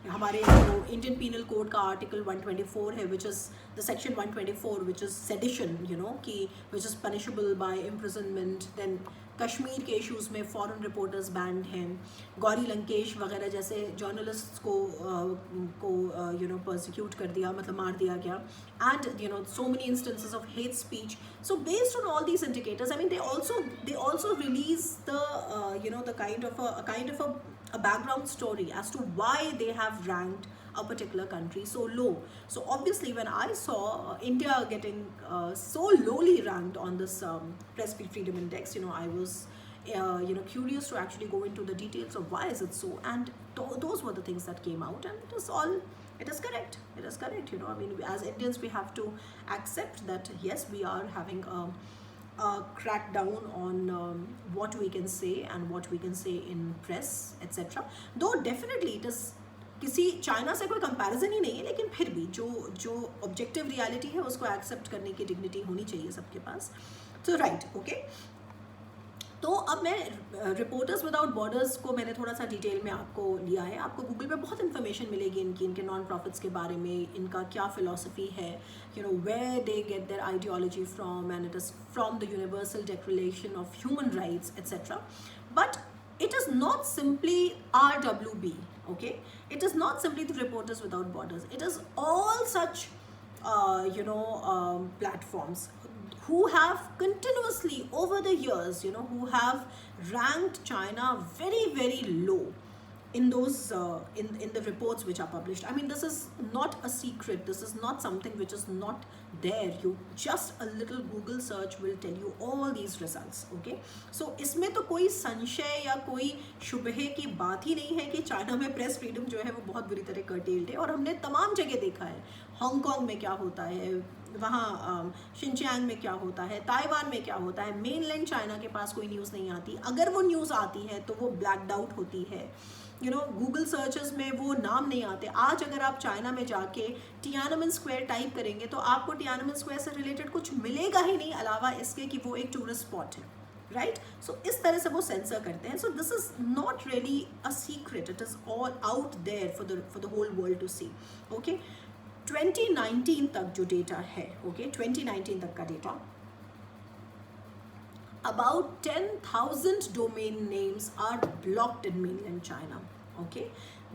हमारे जो इंडियन पीनल कोड का आर्टिकल 124 है, which is the section 124 which is sedition, कि which is punishable by imprisonment. Then Kashmir के इश्यूज़ में फॉरेन रिपोर्टर्स बैंड हैं, गौरी लंकेश वगैरह जैसे जर्नलिस्ट्स को परसिक्यूट कर दिया, मतलब मार दिया गया, and so many instances of hate speech। So based on all these indicators, I mean they also release the kind of a background story as to why they have ranked a particular country so low. So obviously when I saw India getting so lowly ranked on this press freedom index, I was curious to actually go into the details of why is it so, and those were the things that came out, and it is correct. It is correct. I mean, as Indians, we have to accept that yes, we are having a crackdown on what we can say and what we can say in press, etc. Though definitely it is किसी China से कोई comparison ही नहीं है, लेकिन फिर भी जो objective reality है उसको एक्सेप्ट करने की डिग्निटी होनी चाहिए सबके पास. तो राइट, ओके. तो अब मैं रिपोर्टर्स विदाउट बॉर्डर्स को मैंने थोड़ा सा डिटेल में आपको लिया है. आपको गूगल पे बहुत इन्फॉर्मेशन मिलेगी इनके नॉन प्रॉफिट्स के बारे में, इनका क्या फिलॉसफी है, where they get their ideology from, and it is from the universal declaration of human rights et cetera. But it is not simply RWB, okay? It is not simply the Reporters Without Borders. It is all such, platforms who have continuously over the years, who have ranked China very, very low in those in the reports which are published. I mean, this is not a secret. This is not something which is not there. You just a little Google search will tell you all these results. Okay, so इसमें तो कोई संशय या कोई शुबहे की बात ही नहीं है कि चाइना में प्रेस फ्रीडम जो है वो बहुत बुरी तरह कर्टेल्ड है. और हमने तमाम जगह देखा है. हांगकांग में क्या होता है, वहाँ शिनचियांग में क्या होता है, ताइवान में क्या होता है. मेनलैंड चाइना के पास कोई न्यूज़ नहीं आती. अगर वो न्यूज़ आती है तो वो ब्लैक्ड आउट होती है. गूगल सर्चेस में वो नाम नहीं आते. आज अगर आप चाइना में जाके टियानमेन स्क्वायर टाइप करेंगे तो आपको टियानमेन स्क्वायर से रिलेटेड कुछ मिलेगा ही नहीं, अलावा इसके कि वो एक टूरिस्ट स्पॉट है. राइट, सो इस तरह से वो सेंसर करते हैं. So this is not really a secret. It is all out there for the whole world to see. Okay, 2019 तक जो डेटा है, ओके, 2019 तक का data, about 10,000 domain names are blocked in mainland China. Okay,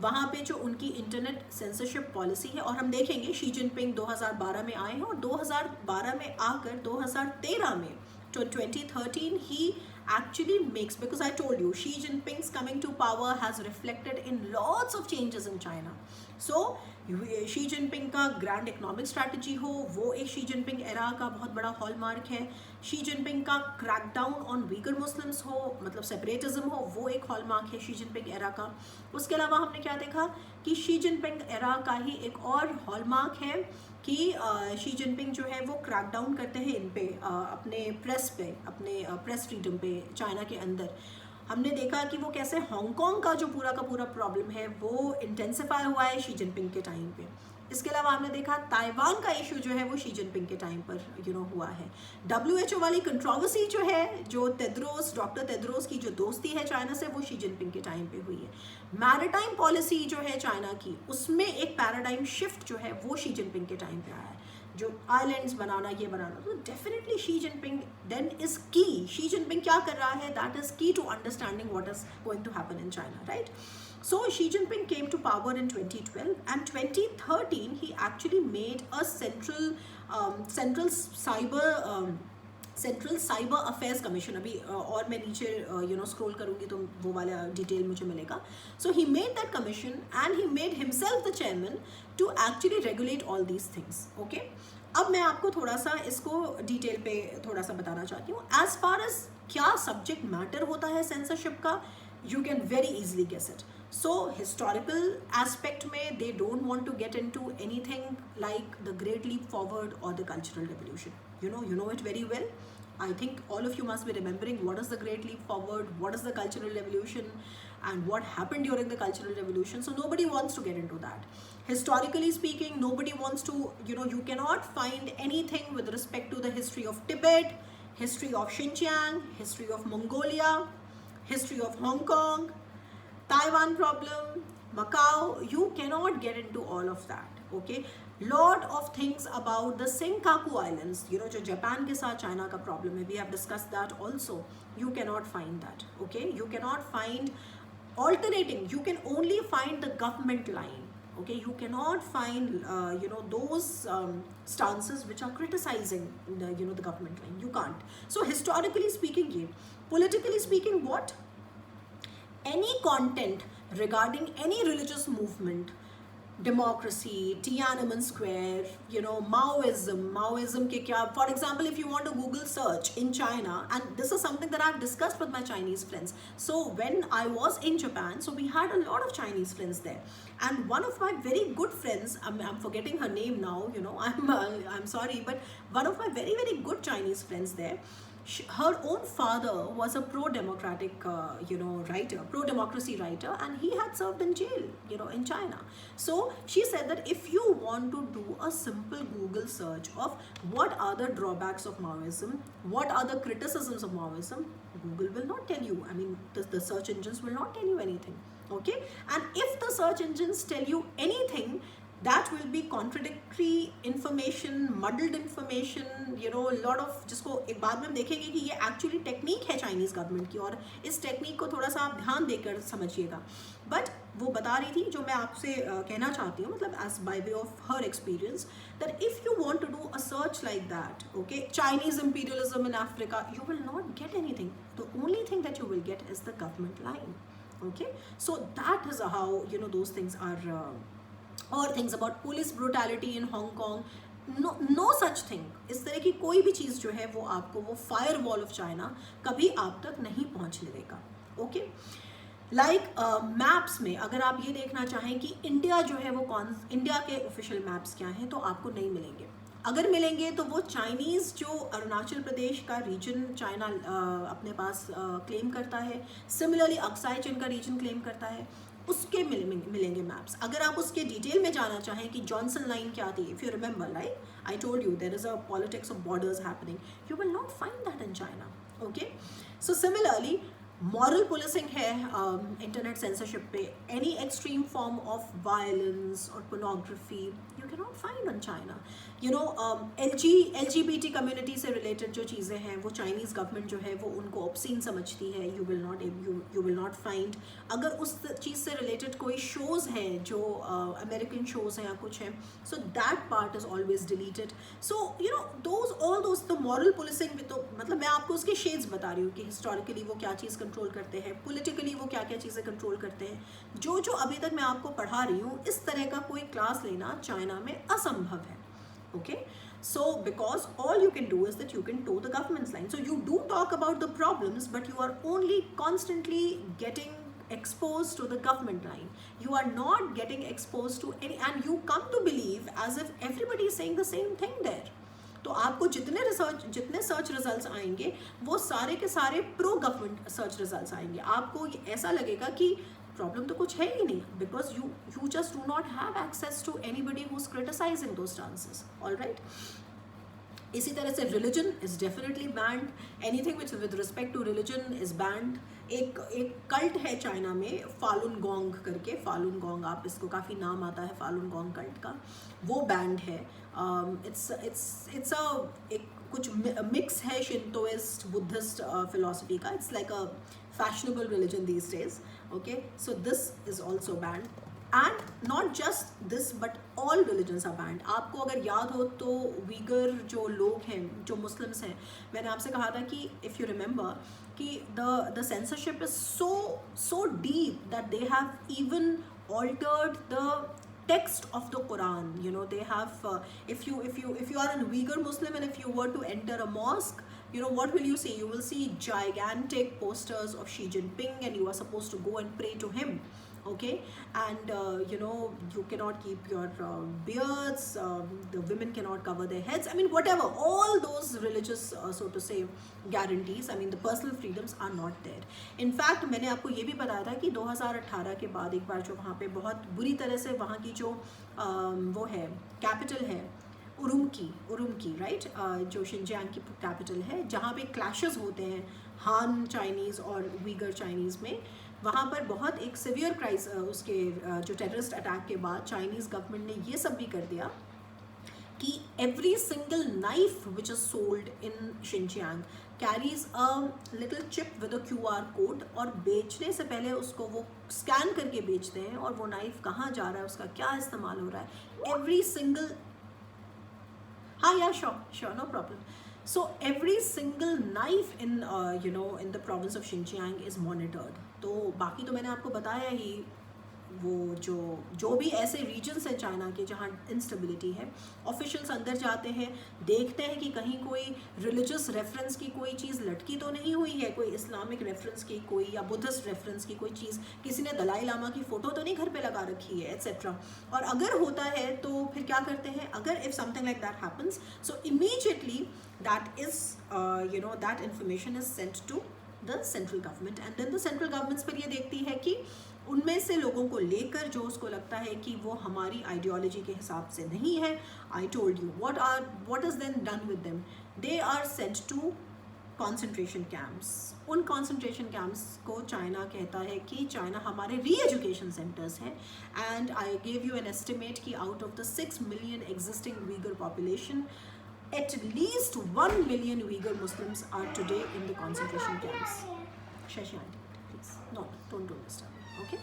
वहाँ पे जो उनकी internet censorship policy है, और हम देखेंगे शी जिनपिंग 2012 में आए हैं, और 2012 में आकर 2013 में तो 2013 he actually makes, because I told you Xi Jinping's coming to power has reflected in lots of changes in China. So Xi Jinping का ग्रैंड इकोनॉमिक स्ट्रैटेजी हो, वो एक शी जिनपिंग एरा का बहुत बड़ा हॉलमार्क है. शी जिनपिंग का crackdown on Uyghur Muslims हो, मतलब सेपरेटिज्म हो, वो एक हॉलमार्क है शी जिनपिंग एरा का. उसके अलावा हमने क्या देखा कि शी जिनपिंग एरा का ही एक और हॉलमार्क है कि शी जिनपिंग जो है वो क्रैकडाउन करते हैं इन पे, अपने प्रेस पे, अपने प्रेस फ्रीडम पे चाइना के अंदर. हमने देखा कि वो कैसे हांगकांग का जो पूरा का पूरा प्रॉब्लम है वो इंटेंसिफाई हुआ है शी जिनपिंग के टाइम पे. इसके अलावा हमने देखा ताइवान का इशू जो है वो शी जिनपिंग के टाइम पर हुआ है. WHO वाली कंट्रोवर्सी जो है, जो डॉक्टर तेद्रोस की जो दोस्ती है चाइना से, वो शी जिनपिंग के टाइम पे हुई है. मैरिटाइम पॉलिसी जो है चाइना की, उसमें एक पैराडाइम शिफ्ट जो है वो शी जिनपिंग के टाइम पे आया है. जो आइलैंड्स बनाना, ये बनाना, तो definitely Xi Jinping then is key. Xi Jinping क्या कर रहा है, that is key to understanding what is going to happen in China, right. So Xi Jinping came to power in 2012, and 2013 he actually made a central cyber affairs commission. अभी और मैं नीचे scroll करूँगी तो वो वाला डिटेल मुझे मिलेगा. So he made that commission and he made himself the chairman to actually regulate all these things. Okay, अब मैं आपको थोड़ा सा इसको डिटेल पे थोड़ा सा बताना चाहती हूँ. As far as क्या सब्जेक्ट मैटर होता है सेंसरशिप का, you can very easily guess it. So historical aspect में they don't want to get into anything like the Great Leap Forward or the Cultural Revolution. You know it very well. I think all of you must be remembering what is the Great Leap Forward, what is the Cultural Revolution, and what happened during the Cultural Revolution. So nobody wants to get into that. Historically speaking, nobody wants to, you cannot find anything with respect to the history of Tibet, history of Xinjiang, history of Mongolia, history of Hong Kong, Taiwan problem, Macau. You cannot get into all of that. Okay, lot of things about the Senkaku Islands, जो Japan के साथ China का problem है, we have discussed that also. You cannot find that. Okay, you cannot find alternating. You can only find the government line. Okay, you cannot find those stances which are criticizing the government line. You can't. So historically speaking, politically speaking, any content regarding any religious movement democracy, Tiananmen Square, Maoism ke kya. For example, if you want to Google search in China, and this is something that I've discussed with my Chinese friends. So when I was in Japan, so we had a lot of Chinese friends there, and one of my very good friends, I'm forgetting her name now, I'm sorry, but one of my very very good Chinese friends there, her own father was a pro-democratic, writer, pro-democracy writer, and he had served in jail, in China. So she said that if you want to do a simple Google search of what are the drawbacks of Maoism, what are the criticisms of Maoism, Google will not tell you. I mean, the search engines will not tell you anything. Okay, and if the search engines tell you anything, that will be contradictory information, muddled information, a lot of, जिसको एक बाद में हम देखेंगे कि ये actually technique है Chinese government की, और इस टेक्निक को थोड़ा सा आप ध्यान देकर समझिएगा. बट वो बता रही थी, जो मैं आपसे कहना चाहती हूँ, मतलब as by way of her experience, that if you want to do a search like that, okay, Chinese imperialism in Africa, you will not get anything. The only thing that you will get is the government line. Okay, so that is how those things are. Or things about police brutality in Hong Kong, no such thing. इस तरह की कोई भी चीज़ जो है वो आपको वो फायर वॉल ऑफ चाइना कभी आप तक नहीं पहुंचने देगा. ओके, लाइक मैप्स में अगर आप ये देखना चाहें कि इंडिया जो है वो इंडिया के ऑफिशियल मैप्स क्या हैं, तो आपको नहीं मिलेंगे. अगर मिलेंगे तो वो चाइनीज़ जो अरुणाचल प्रदेश का रीजन चाइना अपने पास क्लेम करता है, सिमिलरली अक्साई चिन का रीजन क्लेम करता है, उसके मिलेंगे मैप्स. अगर आप उसके डिटेल में जाना चाहें कि जॉनसन लाइन क्या थी, if you remember, like I told you there is a politics of borders happening, you will not find that in China. Okay, so similarly moral policing है इंटरनेट सेंसरशिप पे. Any extreme form of violence और pornography you can not find on China. LGBT community से related जो चीज़ें हैं वो Chinese government जो है वो उनको ऑब्सीन समझती है. You will not find. अगर उस चीज़ से रिलेटेड कोई शोज़ हैं जो अमेरिकन शोज़ हैं या कुछ हैं, so that part is always deleted. So all those the moral policing भी, तो मतलब मैं आपको उसके शेड्स बता रही हूँ कि हिस्टोरिकली वो क्या चीज़ कंट्रोल करते हैं, पॉलिटिकली वो क्या क्या चीज़ें कंट्रोल करते हैं. जो अभी तक मैं आपको पढ़ा रही हूँ, इस तरह का कोई क्लास लेना चाइना में असंभव है. Okay, so because all you can do is that you can toe the government's line. So you do talk about the problems, but you are only constantly getting exposed to the government line. You are not getting exposed to any, and you come to believe as if everybody is saying the same thing there. तो आपको जितने search results आएंगे वो सारे के सारे pro government search results आएंगे. आपको ऐसा लगेगा कि प्रॉब्लम तो कुछ है ही नहीं, because you just do not have access to anybody who is criticizing those dances. All right. इसी तरह से religion is definitely banned. Anything which with respect to religion is banned. एक कल्ट है चाइना में फालुन गोंग करके, Falun Gong, आप इसको काफ़ी नाम आता है फालुन गोंग कल्ट का, वो बैंड है. इट्स एक कुछ मिक्स है शिंतोइस्ट बुद्धिस्ट फिलोसफी का. It's like a fashionable religion these days. Okay, so this is also banned, and not just this but all religions are banned. आपको अगर याद हो तो वीगर जो लोग हैं, जो मुस्लिम्स हैं, मैंने आपसे कहा था कि if you remember कि the censorship is so deep that they have even altered the text of the Quran. They have if you are a Uyghur Muslim and if you were to enter a mosque, what will you see? You will see gigantic posters of Xi Jinping, and you are supposed to go and pray to him. Okay, and you cannot keep your beards, the women cannot cover their heads. I mean, whatever, all those religious so to say guarantees, I mean the personal freedoms are not there. In fact, मैंने आपको ये भी बताया था कि 2018 के बाद एक बार जो वहाँ पे बहुत बुरी तरह से वहाँ की जो वो है कैपिटल है उरुमकी राइट, जो शिनजियांग की कैपिटल है, जहाँ पे क्लैशेस होते हैं हान चाइनीज़ और वीगर चाइनीज़ में, वहाँ पर बहुत एक सिवियर उसके जो टेररिस्ट अटैक के बाद चाइनीज़ गवर्नमेंट ने ये सब भी कर दिया कि every single knife which is sold in Xinjiang carries a little chip with a QR code, और बेचने से पहले उसको वो स्कैन करके बेचते हैं, और वो नाइफ कहाँ जा रहा है, उसका क्या इस्तेमाल हो रहा है, एवरी सिंगल. हाँ या sure, no problem. So every single knife in in the province of Xinjiang is monitored. तो बाकी तो मैंने आपको बताया ही, वो जो भी ऐसे रीजन्स हैं चाइना के जहाँ इंस्टेबिलिटी है, ऑफिशियल्स अंदर जाते हैं, देखते हैं कि कहीं कोई रिलीजियस रेफरेंस की कोई चीज़ लटकी तो नहीं हुई है, कोई इस्लामिक रेफरेंस की कोई या बुद्धिस्ट रेफरेंस की कोई चीज़, किसी ने दलाई लामा की फ़ोटो तो नहीं घर पे लगा रखी है, एट्सेट्रा। और अगर होता है तो फिर क्या करते हैं, अगर if something like that happens, so immediately that is that information is sent to the central government, and then the central governments फिर ये देखती है कि उनमें से लोगों को लेकर जो उसको लगता है कि वो हमारी आइडियोलॉजी के हिसाब से नहीं है, I told you what is then done with them, they are sent to concentration camps. उन कॉन्सेंट्रेशन कैंप्स को चाइना कहता है कि चाइना हमारे री एजुकेशन सेंटर्स हैं, and I gave you an estimate कि out of the 6 million existing Uyghur population, at least 1 million Uyghur Muslims are today in the concentration camps. Shashi aunty, please. No, don't do this stuff. Okay?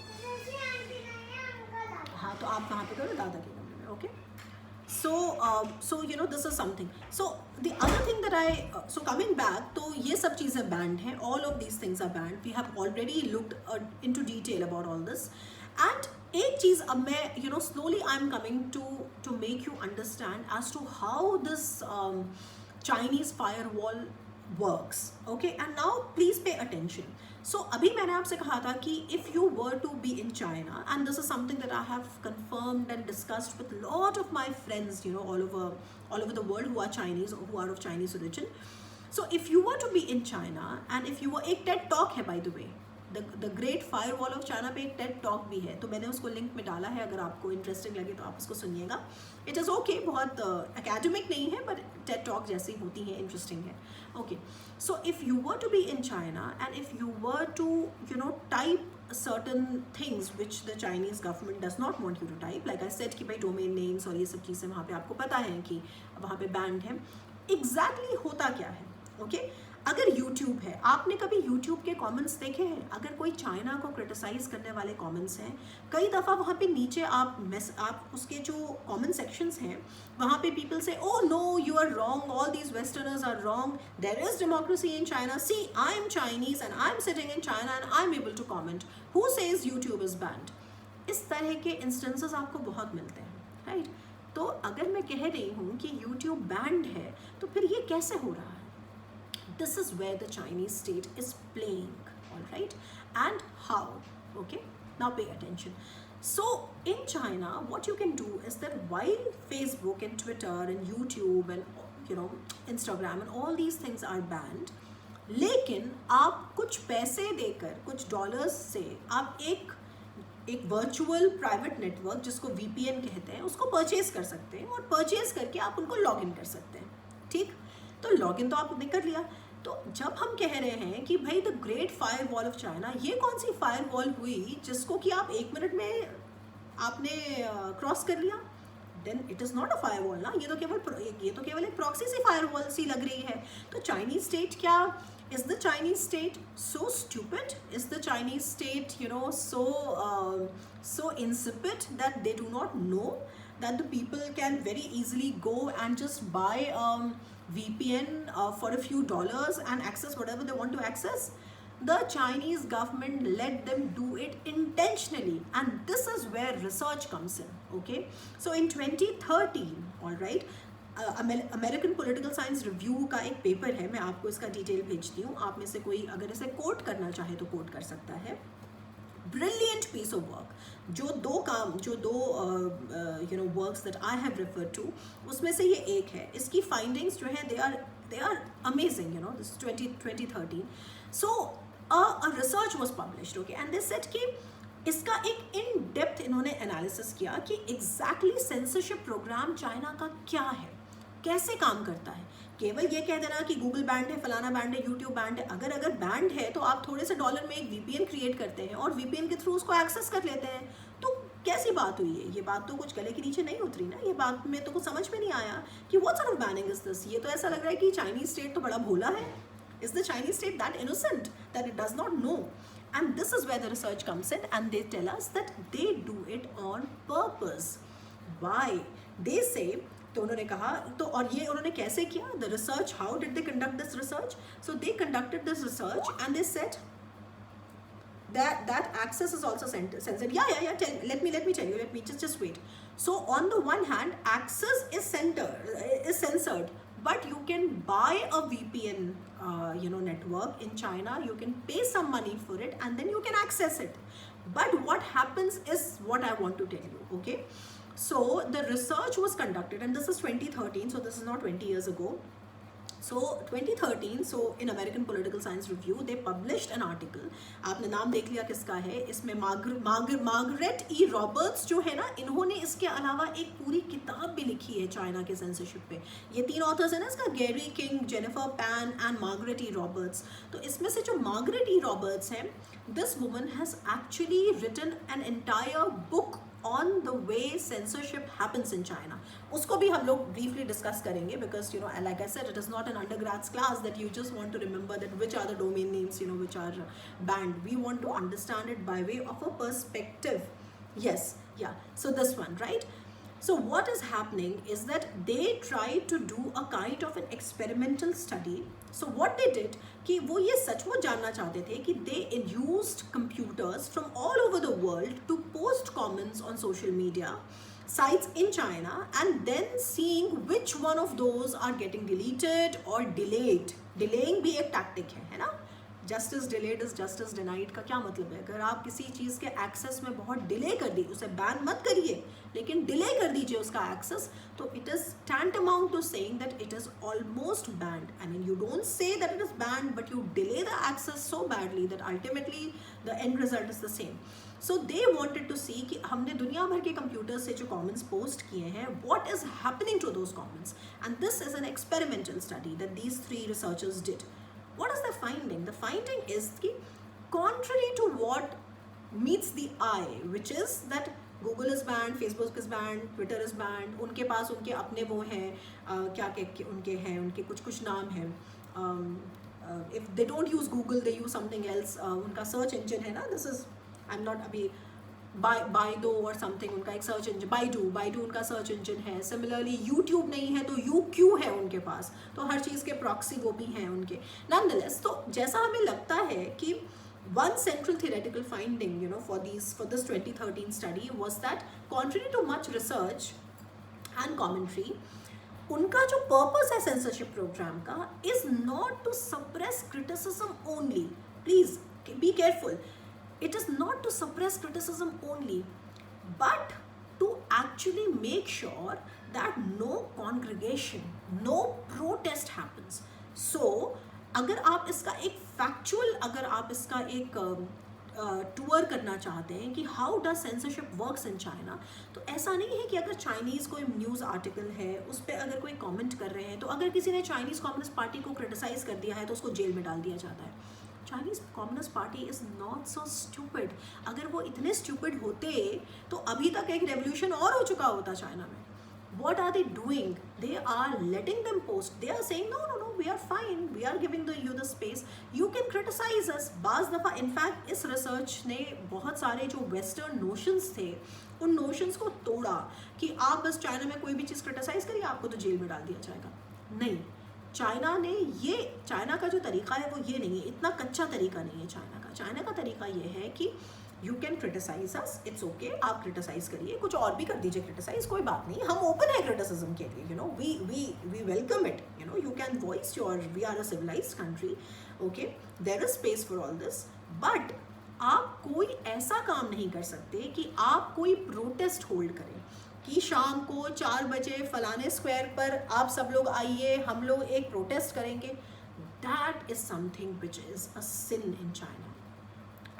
हाँ, तो आप कहाँ पे करो, दादा के कमरे में. Okay? So you know, this is something. So the other thing that so coming back, तो ये सब चीज़ें banned हैं. All of these things are banned. We have already looked into detail about all this. And एक चीज़ अब मैं slowly I'm coming to make you understand as to how this Chinese firewall works. Okay, and now please pay attention. So अभी मैंने आपसे कहा था कि if you were to be in China, and this is something that I have confirmed and discussed with a lot of my friends, all over the world who are Chinese or who are of Chinese origin. So if you were to be in China, and if you were, एक TED talk है by the way, the great fire wall of China पे एक Ted talk भी है, तो मैंने उसको link में डाला है, अगर आपको इंटरेस्टिंग लगे तो आप उसको सुनिएगा. इट इज़ ओके, बहुत एकेडमिक नहीं है, बट टेड टॉक जैसी होती हैं, इंटरेस्टिंग है. Okay, so if you were to be in China, and if you were to type certain things which the Chinese government does not want you to type, like I said कि भाई domain names और ये सब चीज़ें वहाँ पे आपको पता है कि वहाँ पे बैंड है. एग्जैक्टली होता क्या है? ओके, अगर YouTube है, आपने कभी YouTube के कमेंट्स देखे हैं? अगर कोई चाइना को क्रिटिसाइज़ करने वाले कमेंट्स हैं, कई दफ़ा वहाँ पे नीचे आप उसके जो कमेंट सेक्शंस हैं, वहाँ पे पीपल से, oh no you are wrong, all these westerners are wrong, there is democracy in China, see I am Chinese and I am sitting in China and I am able to comment, who says YouTube is banned. इस तरह के instances आपको बहुत मिलते हैं, right? तो अगर मैं कह रही हूँ कि यूट्यूब बैंड है, तो फिर ये कैसे हो रहा है? This is where the Chinese state is playing, all right? And how? Okay, now pay attention. So in China, what you can do is that while Facebook and Twitter and YouTube and Instagram and all these things are banned, लेकिन आप कुछ पैसे देकर, कुछ dollars से आप एक virtual private network जिसको VPN कहते हैं, उसको परचेज कर सकते हैं, और परचेज करके आप उनको लॉग इन कर सकते हैं. ठीक, तो लॉग इन तो आपने कर लिया. तो जब हम कह रहे हैं कि भाई the great fire wall of China, ये कौन सी फायर वॉल हुई जिसको कि आप 1 मिनट में आपने क्रॉस कर लिया? Then it is not a fire wall ना, ये तो केवल एक प्रॉक्सी सी फायर वॉल सी लग रही है. तो चाइनीज स्टेट क्या, is the Chinese state so stupid, is the Chinese state so insipid that they do not know that the people can very easily go and just buy VPN for a few dollars and access whatever they want to access? The Chinese government let them do it intentionally, and this is where research comes in. Okay, so in 2013, all right, American political science review का एक paper है, मैं आपको इसका detail भेजती हूँ, आप में से कोई अगर इसे कोट करना चाहे तो कोट कर सकता है. ब्रिलियंट पीस ऑफ वर्क, जो दो works that I have referred to, उसमें से ये एक है. इसकी फाइंडिंग्स जो हैं they are amazing, this 2013. So a research was published, okay, and they said कि इसका एक इन डेप्थ इन्होंने एनालिसिस किया कि एग्जैक्टली सेंसरशिप प्रोग्राम चाइना का क्या है, कैसे काम करता है. केवल ये कह देना कि गूगल बैंड है, फलाना बैंड है, यूट्यूब बैंड है. अगर बैंड है तो आप थोड़े से डॉलर में एक VPN क्रिएट करते हैं और VPN के थ्रू उसको एक्सेस कर लेते हैं. तो कैसी बात हुई है? ये बात तो कुछ गले के नीचे नहीं उतरी ना, ये बात में तो कुछ समझ में नहीं आया कि what sort of banning is this. ये तो ऐसा लग रहा है कि चाइनीज स्टेट तो बड़ा भोला है. Is the Chinese state that innocent that it does not know? And this is where the research comes in, and they tell us that they do it on purpose. Why? They say, तो उन्होंने कहा, तो और ये उन्होंने कैसे किया? The research, how did they conduct this research? So they conducted this research and they said that access is also censored. Yeah. Let me tell you. Let me just wait. So on the one hand, access is censored, but you can buy a VPN, network in China. You can pay some money for it, and then you can access it. But what happens is what I want to tell you. Okay, so the research was conducted, and this is 2013. So this is not 20 years ago. So 2013, so in American Political Science Review, they published an article. आपने नाम देख लिया किसका है, इसमें Margaret E Roberts जो है ना, इन्होंने इसके अलावा एक पूरी किताब भी लिखी है चाइना के सेंसरशिप पे. ये 3 ऑथर्स है ना इसका, Gary King, Jennifer Pan and Margaret E Roberts. तो इसमें से जो मार्गरेट ई रॉबर्ट्स है, this woman has actually written an entire book on the way censorship happens in China. उसको भी हम लोग briefly discuss करेंगे, because like I said, it is not an undergrads class that you just want to remember that which are the domain names which are banned. We want to understand it by way of a perspective. Yes, yeah. So this one, right? So what is happening is that they tried to do a kind of an experimental study. So what they did कि वो ये सचमुच जानना चाहते थे कि they used computers from all over the world to post comments on social media sites in China, and then seeing which one of those are getting deleted or delayed. Delaying भी एक tactic है ना? Justice delayed is justice denied का क्या मतलब है? अगर आप किसी चीज़ के एक्सेस में बहुत डिले कर दी, उसे बैन मत करिए, लेकिन डिले कर दीजिए उसका एक्सेस, तो it is tantamount to saying that it is almost banned. I mean, you don't say that it is banned, but you delay the access so badly that ultimately the end result is the same. So they wanted to see कि हमने दुनिया भर के computer से जो comments post किए हैं, what is happening to those comments, and this is an experimental study that these 3 researchers did. What is the finding? The finding is कि contrary to what meets the eye, which is that Google is banned, Facebook is banned, Twitter is banned, उनके पास उनके अपने वो हैं, क्या उनके हैं, उनके कुछ नाम हैं. If they don't use Google, they use something else. उनका search engine है ना, this is, I'm not अभी बाइडो और समथिंग उनका एक सर्च इंजन, बाइडू उनका सर्च इंजन है. सिमिलरली यूट्यूब नहीं है तो यूक्यू है उनके पास, तो हर चीज़ के प्रॉक्सी वो भी हैं उनके. नॉनदलेस, तो जैसा हमें लगता है कि one central theoretical finding for this 2013 study was that contrary to much research and commentary, उनका जो पर्पस है सेंसरशिप प्रोग्राम का is not to suppress criticism only. Please be careful. It is not to suppress criticism only, but to actually make sure that no congregation, no protest happens. So, अगर आप इसका एक factual, अगर आप इसका एक tour करना चाहते हैं कि how does censorship works in China, तो ऐसा नहीं है कि अगर चाइनीज़ कोई न्यूज़ आर्टिकल है उस पर अगर कोई कमेंट कर रहे हैं, तो अगर किसी ने चाइनीज़ कम्युनिस्ट पार्टी को क्रिटिसाइज़ कर दिया है तो उसको जेल में डाल दिया जाता है. Chinese communist party is not so stupid. अगर वो इतने स्टूपिड होते तो अभी तक एक रेवोल्यूशन और हो चुका होता चाइना में. What are they doing? They are letting them post. They are saying no, we are fine. We are giving you the space. You can criticize us. बाज़ दफ़ा इनफैक्ट इस रिसर्च ने बहुत सारे जो वेस्टर्न नोशंस थे उन नोशंस को तोड़ा कि आप बस चाइना में कोई भी चीज़ क्रिटिसाइज करिए आपको तो जेल में डाल दिया जाएगा. नहीं, चाइना का जो तरीका है वो ये नहीं है, इतना कच्चा तरीका नहीं है चाइना का. चाइना का तरीका ये है कि you can criticize us, it's okay, आप क्रिटिसाइज करिए, कुछ और भी कर दीजिए क्रिटिसाइज, कोई बात नहीं, हम ओपन है क्रिटिसिज्म के लिए. We welcome it. You can voice your, we are a civilized country, okay, there is space for all this. But आप कोई ऐसा काम नहीं कर सकते कि आप कोई प्रोटेस्ट होल्ड करें कि शाम को 4 बजे फलाने स्क्वायर पर आप सब लोग आइए, हम लोग एक प्रोटेस्ट करेंगे. That is something which is a sin in China.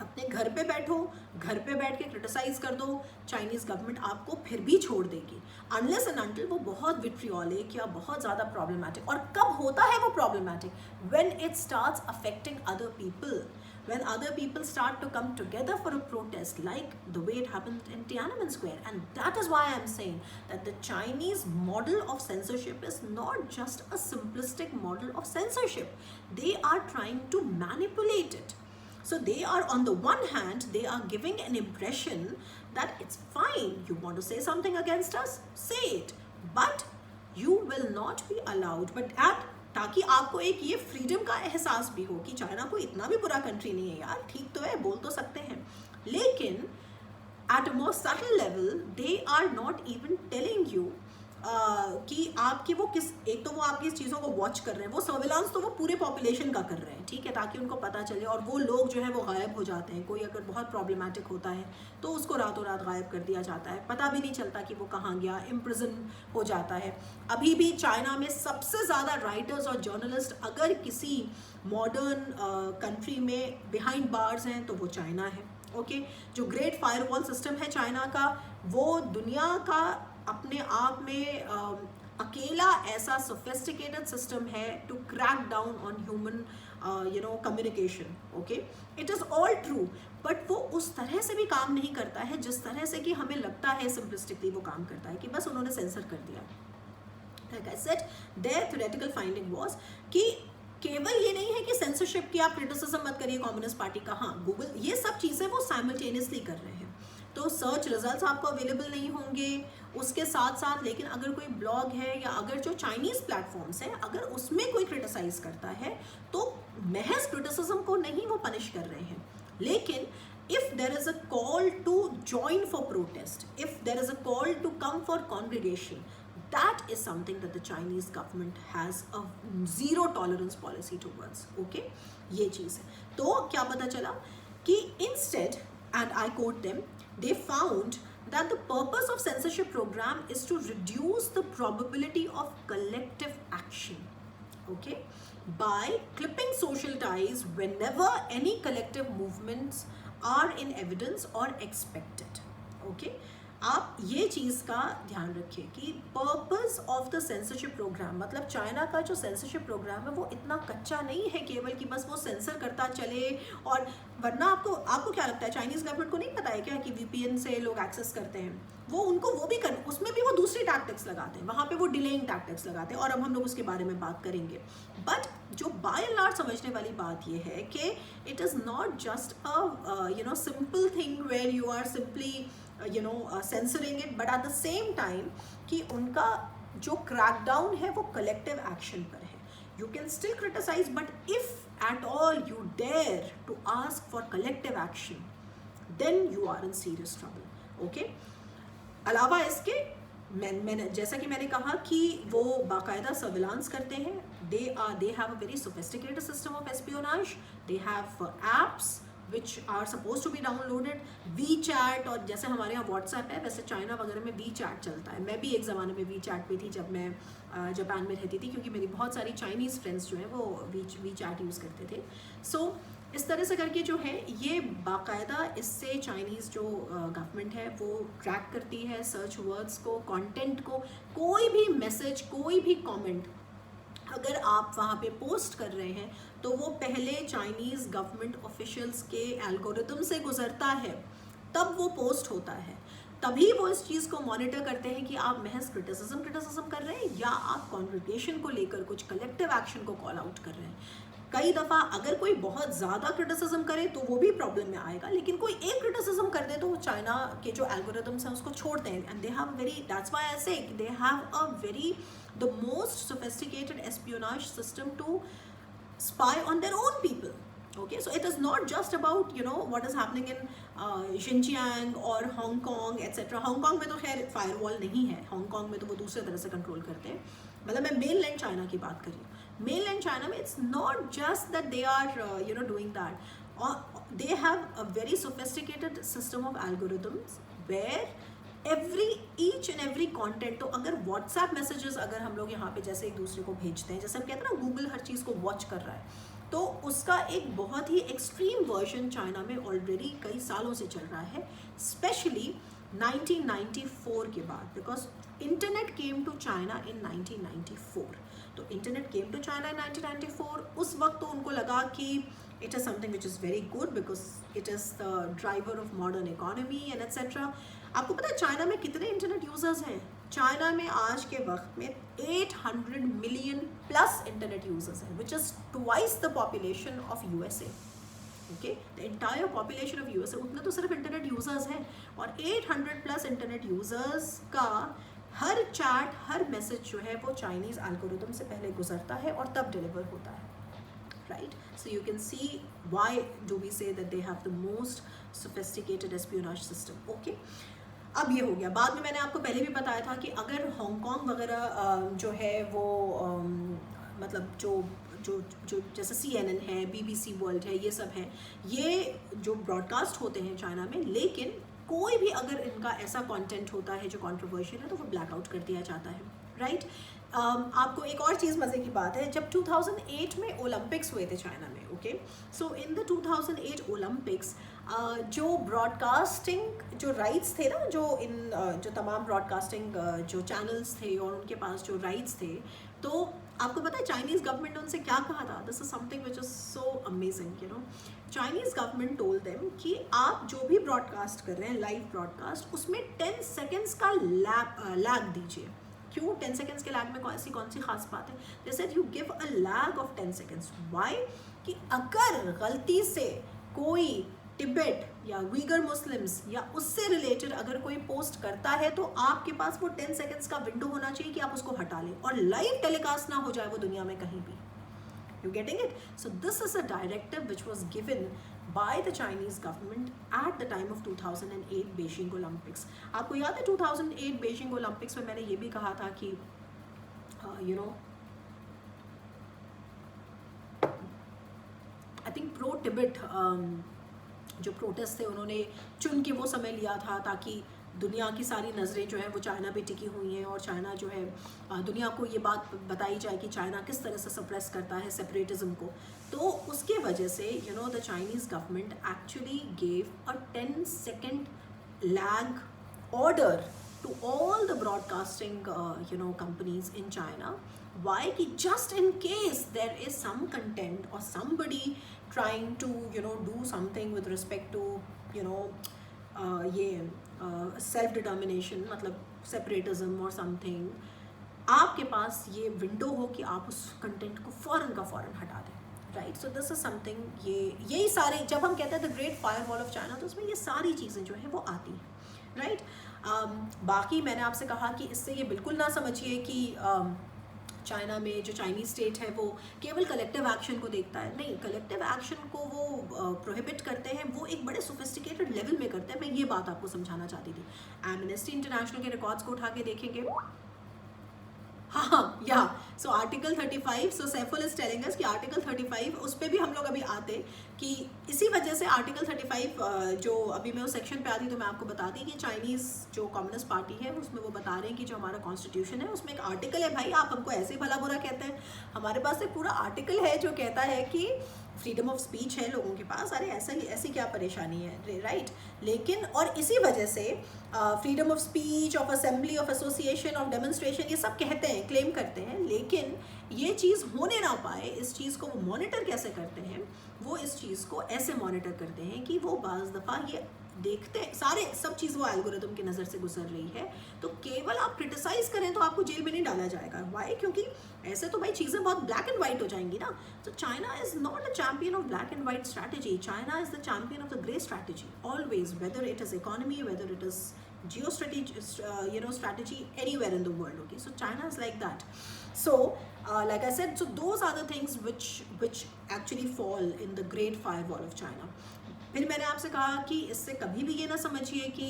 अपने घर पे बैठो, घर पे बैठ के क्रिटिसाइज कर दो, चाइनीज़ गवर्नमेंट आपको फिर भी छोड़ देगी, अनलेस एंड अनटिल वो बहुत विट्रियोलिक या बहुत ज़्यादा प्रॉब्लमैटिक. और कब होता है वो problematic? When it starts affecting other people. When other people start to come together for a protest, like the way it happened in Tiananmen Square. And that is why I'm saying that the Chinese model of censorship is not just a simplistic model of censorship. They are trying to manipulate it. So they are, on the one hand, they are giving an impression that it's fine, you want to say something against us, say it, but you will not be allowed. But at ताकि आपको एक ये freedom का एहसास भी हो कि China कोई इतना भी बुरा कंट्री नहीं है यार, ठीक तो है, बोल तो सकते हैं। लेकिन at a more subtle level they are not even telling you कि आपकी वो किस, एक तो वो आपकी चीज़ों को वॉच कर रहे हैं, वो सर्विलांस तो वो पूरे पॉपुलेशन का कर रहे हैं, ठीक है, ताकि उनको पता चले, और वो लोग जो है वो गायब हो जाते हैं। कोई अगर बहुत प्रॉब्लमेटिक होता है तो उसको रातों रात गायब कर दिया जाता है, पता भी नहीं चलता कि वो कहाँ गया, इम्प्रिजन हो जाता है। अभी भी चाइना में सबसे ज़्यादा राइटर्स और जर्नलिस्ट अगर किसी मॉडर्न कंट्री में बिहाइंड बार्स हैं तो वो चाइना है। ओके, जो ग्रेट फायरवॉल सिस्टम है चाइना का, वो दुनिया का अपने आप में अकेला ऐसा सोफिस्टिकेटेड सिस्टम है to crack down on human communication. Okay, it is all true, but वो उस तरह से भी काम नहीं करता है जिस तरह से कि हमें लगता है सिंपलिस्टिकली वो काम करता है, कि बस उन्होंने सेंसर कर दिया। Like I said, their theoretical finding was कि केवल ये नहीं है कि सेंसरशिप की आप क्रिटिसिज्म मत करिए कम्युनिस्ट पार्टी का, हाँ गूगल ये सब चीज़ें वो साइमल्टेनियसली कर रहे हैं, तो सर्च रिजल्ट्स आपको अवेलेबल नहीं होंगे उसके साथ साथ। लेकिन अगर कोई ब्लॉग है या अगर जो चाइनीज़ प्लेटफॉर्म्स हैं अगर उसमें कोई क्रिटिसाइज करता है तो महज क्रिटिसिज्म को नहीं वो पनिश कर रहे हैं। लेकिन if there is a call to join for protest, if there is a call to come for congregation, that is something that the Chinese government has a zero tolerance policy towards. Okay, ये चीज़ है। तो क्या पता चला कि instead, and I quote them, they found that the purpose of censorship program is to reduce the probability of collective action. Okay, by clipping social ties whenever any collective movements are in evidence or expected. Okay, आप ये चीज़ का ध्यान रखिए कि purpose of the censorship program, मतलब China का जो censorship programme है वो इतना कच्चा नहीं है केवल कि बस वो सेंसर करता चले। और वरना आपको क्या लगता है चाइनीज़ गवर्नमेंट को नहीं पता है क्या कि वीपीएन से लोग एक्सेस करते हैं? वो उनको वो भी कर, उसमें भी वो दूसरी टैक्टिक्स लगाते हैं, वहाँ पे वो डिलेइंग टैक्टिक्स लगाते हैं, और अब हम लोग उसके बारे में बात करेंगे। बट जो बाय एंड लार्ज समझने वाली बात ये है कि it is not just a simple thing where you are simply censoring it, but at the same time कि उनका जो क्रैकडाउन है वो कलेक्टिव एक्शन पर है। You can still criticize, but if at all you dare to ask for collective action, then you are in serious trouble. Okay? अलावा इसके मैंने जैसा कि मैंने कहा कि वो बाकायदा सर्विलांस करते हैं, they have a very sophisticated system of espionage, they have apps which are supposed to be downloaded, WeChat, और जैसे हमारे यहाँ WhatsApp है वैसे चाइना वगैरह में WeChat चलता है। मैं भी एक ज़माने में WeChat पे थी जब मैं जापान में रहती थी, क्योंकि मेरी बहुत सारी चाइनीज़ फ्रेंड्स जो हैं वो WeChat यूज़ करते थे। सो इस तरह से करके जो है ये बाकायदा इससे चाइनीज़ जो गवर्नमेंट है वो ट्रैक करती है सर्च वर्ड्स को, कंटेंट को। कोई भी मैसेज, कोई भी कमेंट अगर आप वहाँ पे पोस्ट कर रहे हैं तो वो पहले चाइनीज़ गवर्नमेंट ऑफिशियल्स के एल्गोरिदम से गुजरता है, तब वो पोस्ट होता है। तभी वो इस चीज़ को मॉनिटर करते हैं कि आप महज क्रिटिसिज्म कर रहे हैं या आप कॉन्ग्रेगेशन को लेकर कुछ कलेक्टिव एक्शन को कॉल आउट कर रहे हैं। कई दफ़ा अगर कोई बहुत ज़्यादा क्रिटिसिज्म करे तो वो भी प्रॉब्लम में आएगा, लेकिन कोई एक क्रिटिसिज्म कर दे तो चाइना के जो एल्गोरिदम्स हैं उसको छोड़ते हैं। And they have very, that's why I say they have a very the most sophisticated espionage system to spy on their own people. Okay, so it is not just about what is happening in Xinjiang or Hong Kong etc. Hong Kong में तो खैर firewall नहीं है, Hong Kong में तो वो दूसरे तरह से कंट्रोल करते हैं। मतलब मैं मेन लैंड चाइना की बात कर रही हूँ। मेन लैंड चाइना में it's not just that they are doing that, or they have a very sophisticated system of algorithms where each and every content, तो अगर व्हाट्सएप मैसेजेस अगर हम लोग यहाँ पे जैसे एक दूसरे को भेजते हैं, जैसे हम कहते हैं ना गूगल हर चीज़ को वॉच कर रहा है, तो उसका एक बहुत ही एक्सट्रीम वर्जन चाइना में ऑलरेडी कई सालों से चल रहा है, स्पेशली 1994 के बाद, because internet came to China in 1994। तो internet came to China in 1994, उस वक्त तो उनको लगा कि it is something which is very good because it is the driver of modern economy and etc. आपको पता है चाइना में कितने इंटरनेट यूजर्स हैं? चाइना में आज के वक्त में 800 मिलियन प्लस इंटरनेट यूजर्स हैं, which is twice the population of USA. Okay, the entire population of USA, उतने तो सिर्फ इंटरनेट यूजर्स हैं, और 800 प्लस इंटरनेट यूजर्स का हर चैट, हर मैसेज जो है वो चाइनीज़ एल्गोरिदम से पहले गुजरता है और तब डिलीवर होता है, right? So you can see why do we say that they have the most sophisticated espionage system, okay? अब ये हो गया। बाद में मैंने आपको पहले भी बताया था कि अगर हांगकांग वगैरह जो है वो मतलब जो जो जो जैसे CNN है, BBC वर्ल्ड है, ये सब है, ये जो ब्रॉडकास्ट होते हैं चाइना में, लेकिन कोई भी अगर इनका ऐसा कंटेंट होता है जो कंट्रोवर्शियल है तो वो ब्लैकआउट कर दिया जाता है, राइट? आपको एक और चीज़ मज़े की बात है, जब 2008 में ओलंपिक्स हुए थे चाइना में, okay? So in the 2008 Olympics जो ब्रॉडकास्टिंग जो राइट्स थे ना, जो तमाम ब्रॉडकास्टिंग जो चैनल्स थे और उनके पास जो राइट्स थे, तो आपको पता है चाइनीज़ गवर्नमेंट ने उनसे क्या कहा था? This is something which is so amazing, you know. Chinese government told them कि आप जो भी ब्रॉडकास्ट कर रहे हैं, लाइव ब्रॉडकास्ट, उसमें 10 सेकेंड्स का लैग दीजिए। क्यों 10 सेकेंड्स के लैग में कौन सी खास बात है? They said you give a lag of 10 seconds. Why? कि अगर गलती से कोई तिब्बत या वीगर मुस्लिम्स या उससे रिलेटेड अगर कोई पोस्ट करता है तो आपके पास वो 10 सेकेंड्स का विंडो होना चाहिए कि आप उसको हटा लें और लाइव टेलीकास्ट ना हो जाए वो दुनिया में कहीं भी। You getting it? So this is a directive which was given by the Chinese government at the time of 2008 Beijing Olympics. आपको याद है 2008 Beijing Olympics में मैंने ये भी कहा था कि you know, I think pro Tibet जो प्रोटेस्ट थे उन्होंने चुन के वो समय लिया था ताकि दुनिया की सारी नज़रें जो है वो चाइना पे टिकी हुई हैं और चाइना जो है दुनिया को ये बात बताई जाए कि चाइना किस तरह से सप्रेस करता है सेपरेटिज्म को। तो उसके वजह से you know the Chinese government actually gave a 10 second lag order to all the broadcasting companies in China. Why? Ki just in case there is some content or somebody trying to do something with respect to self determination, मतलब separatism or something, आपके पास ये window हो कि आप उस content को फ़ौरन का फ़ौरन हटा दें, right? So this is something, यही सारे, जब हम कहते हैं the great fire wall of China, तो उसमें ये सारी चीज़ें जो है वो आती हैं, राइट? बाकी मैंने आपसे कहा कि इससे ये बिल्कुल ना समझिए कि चाइना में जो चाइनीज़ स्टेट है वो केवल कलेक्टिव एक्शन को देखता है। नहीं, कलेक्टिव एक्शन को वो प्रोहिबिट करते हैं, वो एक बड़े सोफिस्टिकेटेड लेवल में करते हैं। मैं ये बात आपको समझाना चाहती थी। एमनेस्टी इंटरनेशनल के रिकॉर्ड्स को उठा के देखेंगे, हाँ या so article 35, so Saiful is telling us कि आर्टिकल 35, उस पर भी हम लोग अभी आते कि इसी वजह से आर्टिकल 35 जो अभी मैं उस सेक्शन पे आती तो मैं आपको बताती कि चाइनीज़ जो कम्युनिस्ट पार्टी है उसमें वो बता रहे हैं कि जो हमारा कॉन्स्टिट्यूशन है उसमें एक आर्टिकल है, भाई आप हमको ऐसे ही भला बुरा कहते हैं, हमारे पास एक पूरा आर्टिकल है जो कहता है कि फ्रीडम ऑफ स्पीच है लोगों के पास। अरे ऐसी क्या परेशानी है, राइट? लेकिन और इसी वजह से freedom of speech, of assembly, of association, of demonstration, ये सब कहते हैं, क्लेम करते हैं, लेकिन ये चीज़ होने ना पाए, इस चीज़ को वो मॉनिटर कैसे करते हैं? वो इस चीज़ को ऐसे मॉनिटर करते हैं कि वो बाज़ दफ़ा ये देखते हैं, सब चीज़ वो एल्गोरिदम की नज़र से गुजर रही है, तो केवल आप क्रिटिसाइज़ करें तो आपको जेल में नहीं डाला जाएगा। वाई? क्योंकि ऐसे तो भाई चीज़ें बहुत ब्लैक एंड वाइट हो जाएंगी ना। तो China is not a champion of black and white strategy, China is the champion of the grey strategy always, whether it is economy, whether it is strategy anywhere in the world. Okay, so China is like that. So like I said, so those are the things which actually fall in the Great Firewall of China. फिर मैंने आपसे कहा कि इससे कभी भी ये ना समझिए कि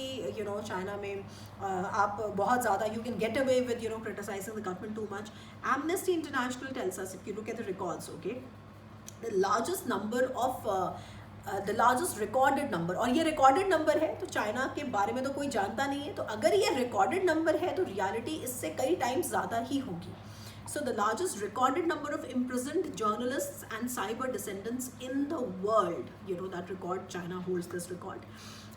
चाइना में आप बहुत ज़्यादा you can get away with criticizing the government too much. Amnesty International tells us, if you look at the records, okay, the largest number of the largest recorded number, और ये रिकॉर्डेड नंबर है तो China के बारे में तो कोई जानता नहीं है, तो अगर ये रिकॉर्डेड नंबर है तो रियलिटी इससे कई टाइम्स ज़्यादा ही होगी। So the largest recorded number of imprisoned journalists and cyber dissidents in the world, that record, China holds this record.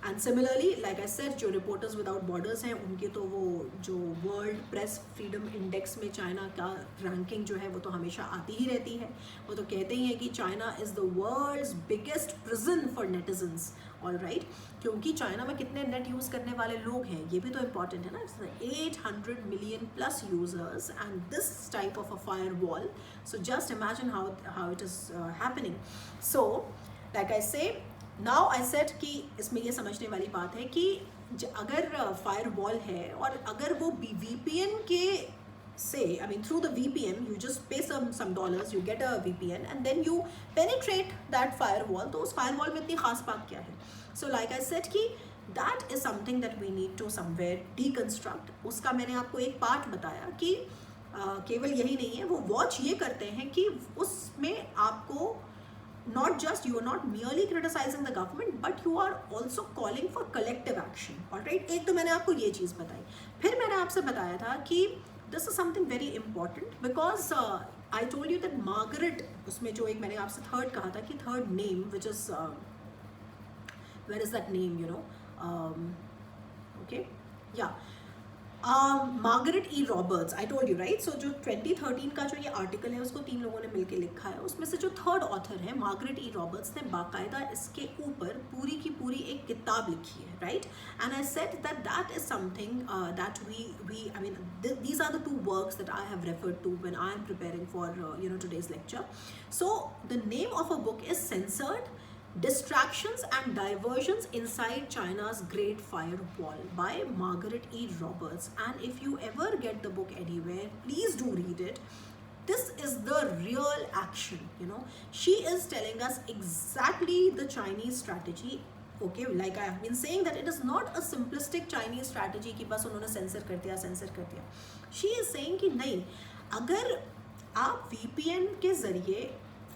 And similarly, like I said, जो Reporters Without Borders हैं उनके तो वो जो वर्ल्ड प्रेस फ्रीडम इंडेक्स में China का ranking जो है वो तो हमेशा आती ही रहती है। वो तो कहते ही हैं कि China is the world's biggest prison for netizens, all right, क्योंकि चाइना में कितने नेट यूज़ करने वाले लोग हैं ये भी तो इम्पॉर्टेंट है ना। 800 million plus users and this type of a firewall, so just imagine how it is happening. So like I say, now I said कि इसमें ये समझने वाली बात है कि अगर फायर वॉल है और अगर वो VPN के से, I mean through the VPN you just pay some dollars, you get a VPN and then you penetrate that firewall, तो उस firewall में इतनी खास बात क्या है? So like I said कि that is something that we need to somewhere deconstruct. उसका मैंने आपको एक पार्ट बताया कि केवल यही नहीं है, वो वॉच ये करते हैं कि उसमें आपको not just you are not merely criticizing the government but you are also calling for collective action. Alright, एक तो मैंने आपको ये चीज़ बताई, फिर मैंने आपसे बताया था कि this is something very important because I told you that Margaret, उसमें जो एक मैंने आपसे थर्ड कहा था कि third name which is where is that name, you know, okay, yeah, Margaret E Roberts, I told you right. So जो 2013 का जो ये आर्टिकल है उसको 3 लोगों ने मिलकर लिखा है, उसमें से जो थर्ड ऑथर है मार्गरेट ई रॉबर्ट्स ने बाकायदा इसके ऊपर पूरी की पूरी एक किताब लिखी है, right. And I said that that is something that we I mean these are the 2 works that I have referred to when I am preparing for today's lecture. So the name of a book is Censored Distractions and Diversions Inside China's Great Firewall by Margaret E. Roberts. And if you ever get the book anywhere, please do read it. This is the real action, She is telling us exactly the Chinese strategy. Okay, like I have been saying that it is not a simplistic Chinese strategy कि बस उन्होंने sensor कर दिया. She is saying कि नहीं, अगर आप VPN के ज़रिए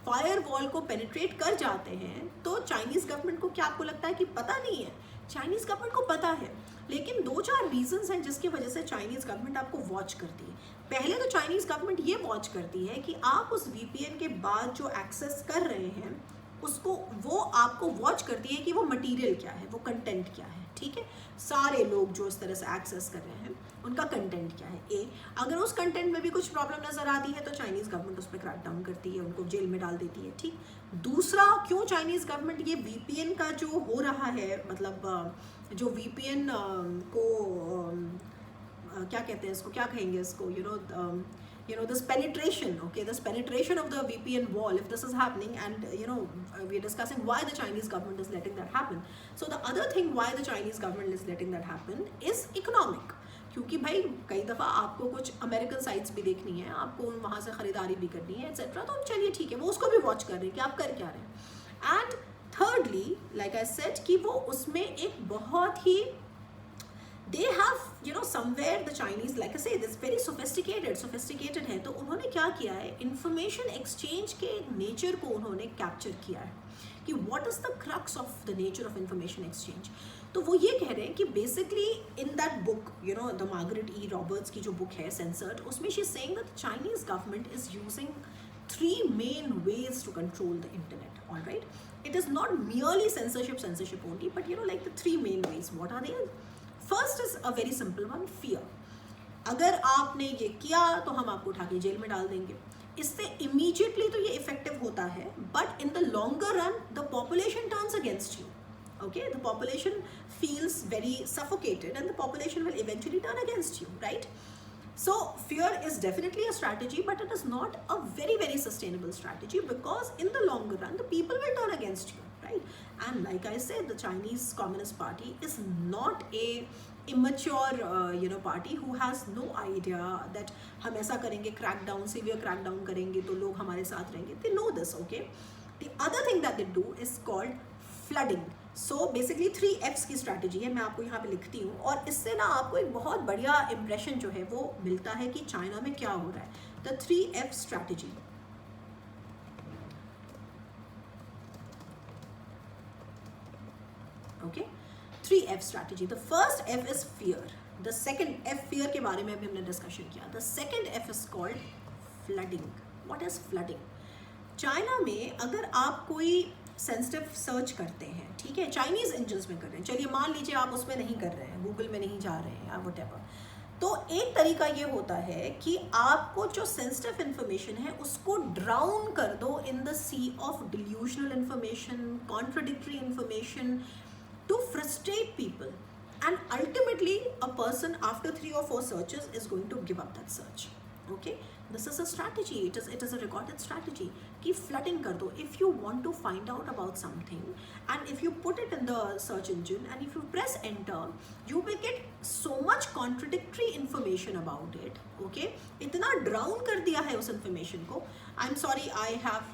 फायरवॉल को पेनिट्रेट कर जाते हैं तो चाइनीज़ गवर्नमेंट को, क्या आपको लगता है कि पता नहीं है? चाइनीज़ गवर्नमेंट को पता है, लेकिन 2-4 रीजंस हैं जिसकी वजह से चाइनीज़ गवर्नमेंट आपको वॉच करती है. पहले तो चाइनीज़ गवर्नमेंट ये वॉच करती है कि आप उस VPN के बाद जो एक्सेस कर रहे हैं उसको, वो आपको वॉच करती है कि वो मटेरियल क्या है, वो कंटेंट क्या है, ठीक है. सारे लोग जो इस तरह से एक्सेस कर रहे हैं उनका कंटेंट क्या है. अगर उस कंटेंट में भी कुछ प्रॉब्लम नज़र आती है तो चाइनीज़ गवर्नमेंट उस पर क्रैक डाउन करती है, उनको जेल में डाल देती है, ठीक. दूसरा, क्यों चाइनीज़ गवर्नमेंट ये VPN का जो हो रहा है, मतलब जो VPN को क्या कहते हैं इसको, क्या कहेंगे इसको, this penetration, okay, this penetration of the VPN wall, if this is happening, and we're discussing why the Chinese government is letting that happen. So the other thing why the Chinese government is letting that happen is economic. क्योंकि भाई कई दफ़ा आपको कुछ American sites भी देखनी है, आपको वहाँ से ख़रीदारी भी करनी है एट्सेट्रा, तो चलिए ठीक है, वो उसको भी वॉच कर रहे हैं कि आप कर क्या रहे हैं. And thirdly, like I said कि वो उसमें एक बहुत ही, they have somewhere the Chinese, like I say, this very sophisticated है. तो उन्होंने क्या किया है, इंफॉर्मेशन एक्सचेंज के नेचर को उन्होंने कैप्चर किया है कि what is the crux of the nature of information exchange. तो वो ये कह रहे हैं कि basically in that book, the Margaret E Roberts की जो बुक है सेंसर्ड, उसमें she is saying that the Chinese government is using 3 main ways to control the internet. All right, it is not merely censorship only, but like the 3 main ways. What are they? First is a very simple one, fear. अगर आपने ये किया तो हम आपको उठा के jail में डाल देंगे. इससे इमीडिएटली तो ये इफेक्टिव होता है, but in the longer run the population turns against you. Okay, the population feels very suffocated and the population will eventually turn against you, right? So fear is definitely a strategy, but it is not a very sustainable strategy, because in the longer run the people will turn against you, right? And like I said, the Chinese Communist Party is not a immature party who has no idea that हम ऐसा करेंगे, crackdown, severe crackdown करेंगे तो लोग हमारे साथ रहेंगे. They know this, okay? The other thing that they do is called flooding. So basically 3 F's की स्ट्रैटेजी है, मैं आपको यहाँ पे लिखती हूँ, और इससे ना आपको एक बहुत बढ़िया इम्प्रेशन जो है वो मिलता है कि चाइना में क्या हो रहा है. The 3 F strategy. Okay, 3 F strategy. The first F is fear. The second F, fear के बारे में भी हमने डिस्कशन किया. The second F is called flooding. What is flooding? China में अगर आप कोई सेंसिटिव सर्च करते हैं, ठीक है, चाइनीज़ इंजन्स में कर रहे हैं, चलिए मान लीजिए आप उसमें नहीं कर रहे हैं, गूगल में नहीं जा रहे हैं या व्हाटएवर, तो एक तरीका ये होता है कि आपको जो सेंसिटिव इन्फॉर्मेशन है उसको ड्राउन कर दो in the sea of delusional information, contradictory information, to frustrate people, and ultimately a person after 3 or 4 searches is going to give up that search. Okay, This is a strategy. It is a recorded strategy. Keep flooding kar do. If you want to find out about something, and if you put it in the search engine, and if you press enter, you will get so much contradictory information about it. Okay, इतना drown कर दिया है उस information को. I'm sorry, I have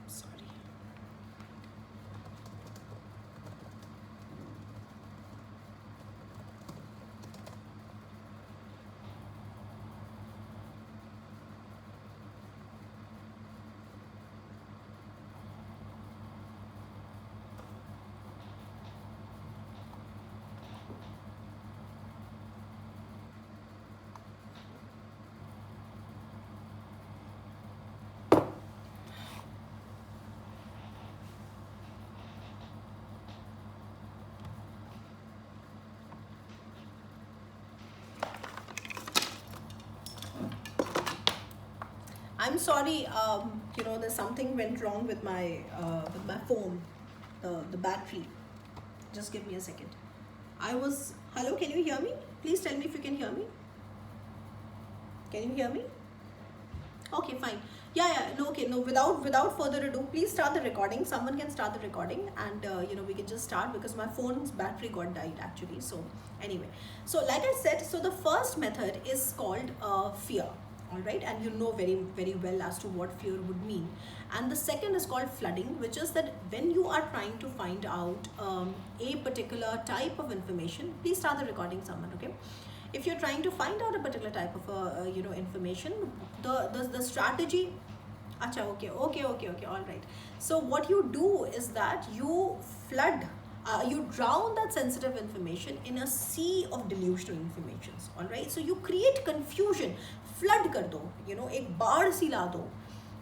sorry. I'm sorry. There's something went wrong with my phone, the battery. Just give me a second. Hello, can you hear me? Please tell me if you can hear me. Can you hear me? Okay, fine. Yeah. No, okay. No, without further ado, please start the recording. Someone can start the recording, and we can just start because my phone's battery got died actually. So anyway, so like I said, so the first method is called fear. All right, and you know very very well as to what fear would mean. And the second is called flooding, which is that when you are trying to find out a particular type of information, please start the recording, someone. Okay, if you're trying to find out a particular type of information, the strategy. Acha, okay, all right. So what you do is that you flood, you drown that sensitive information in a sea of delusional informations. All right, so you create confusion, flood kar do, ek baad si la do,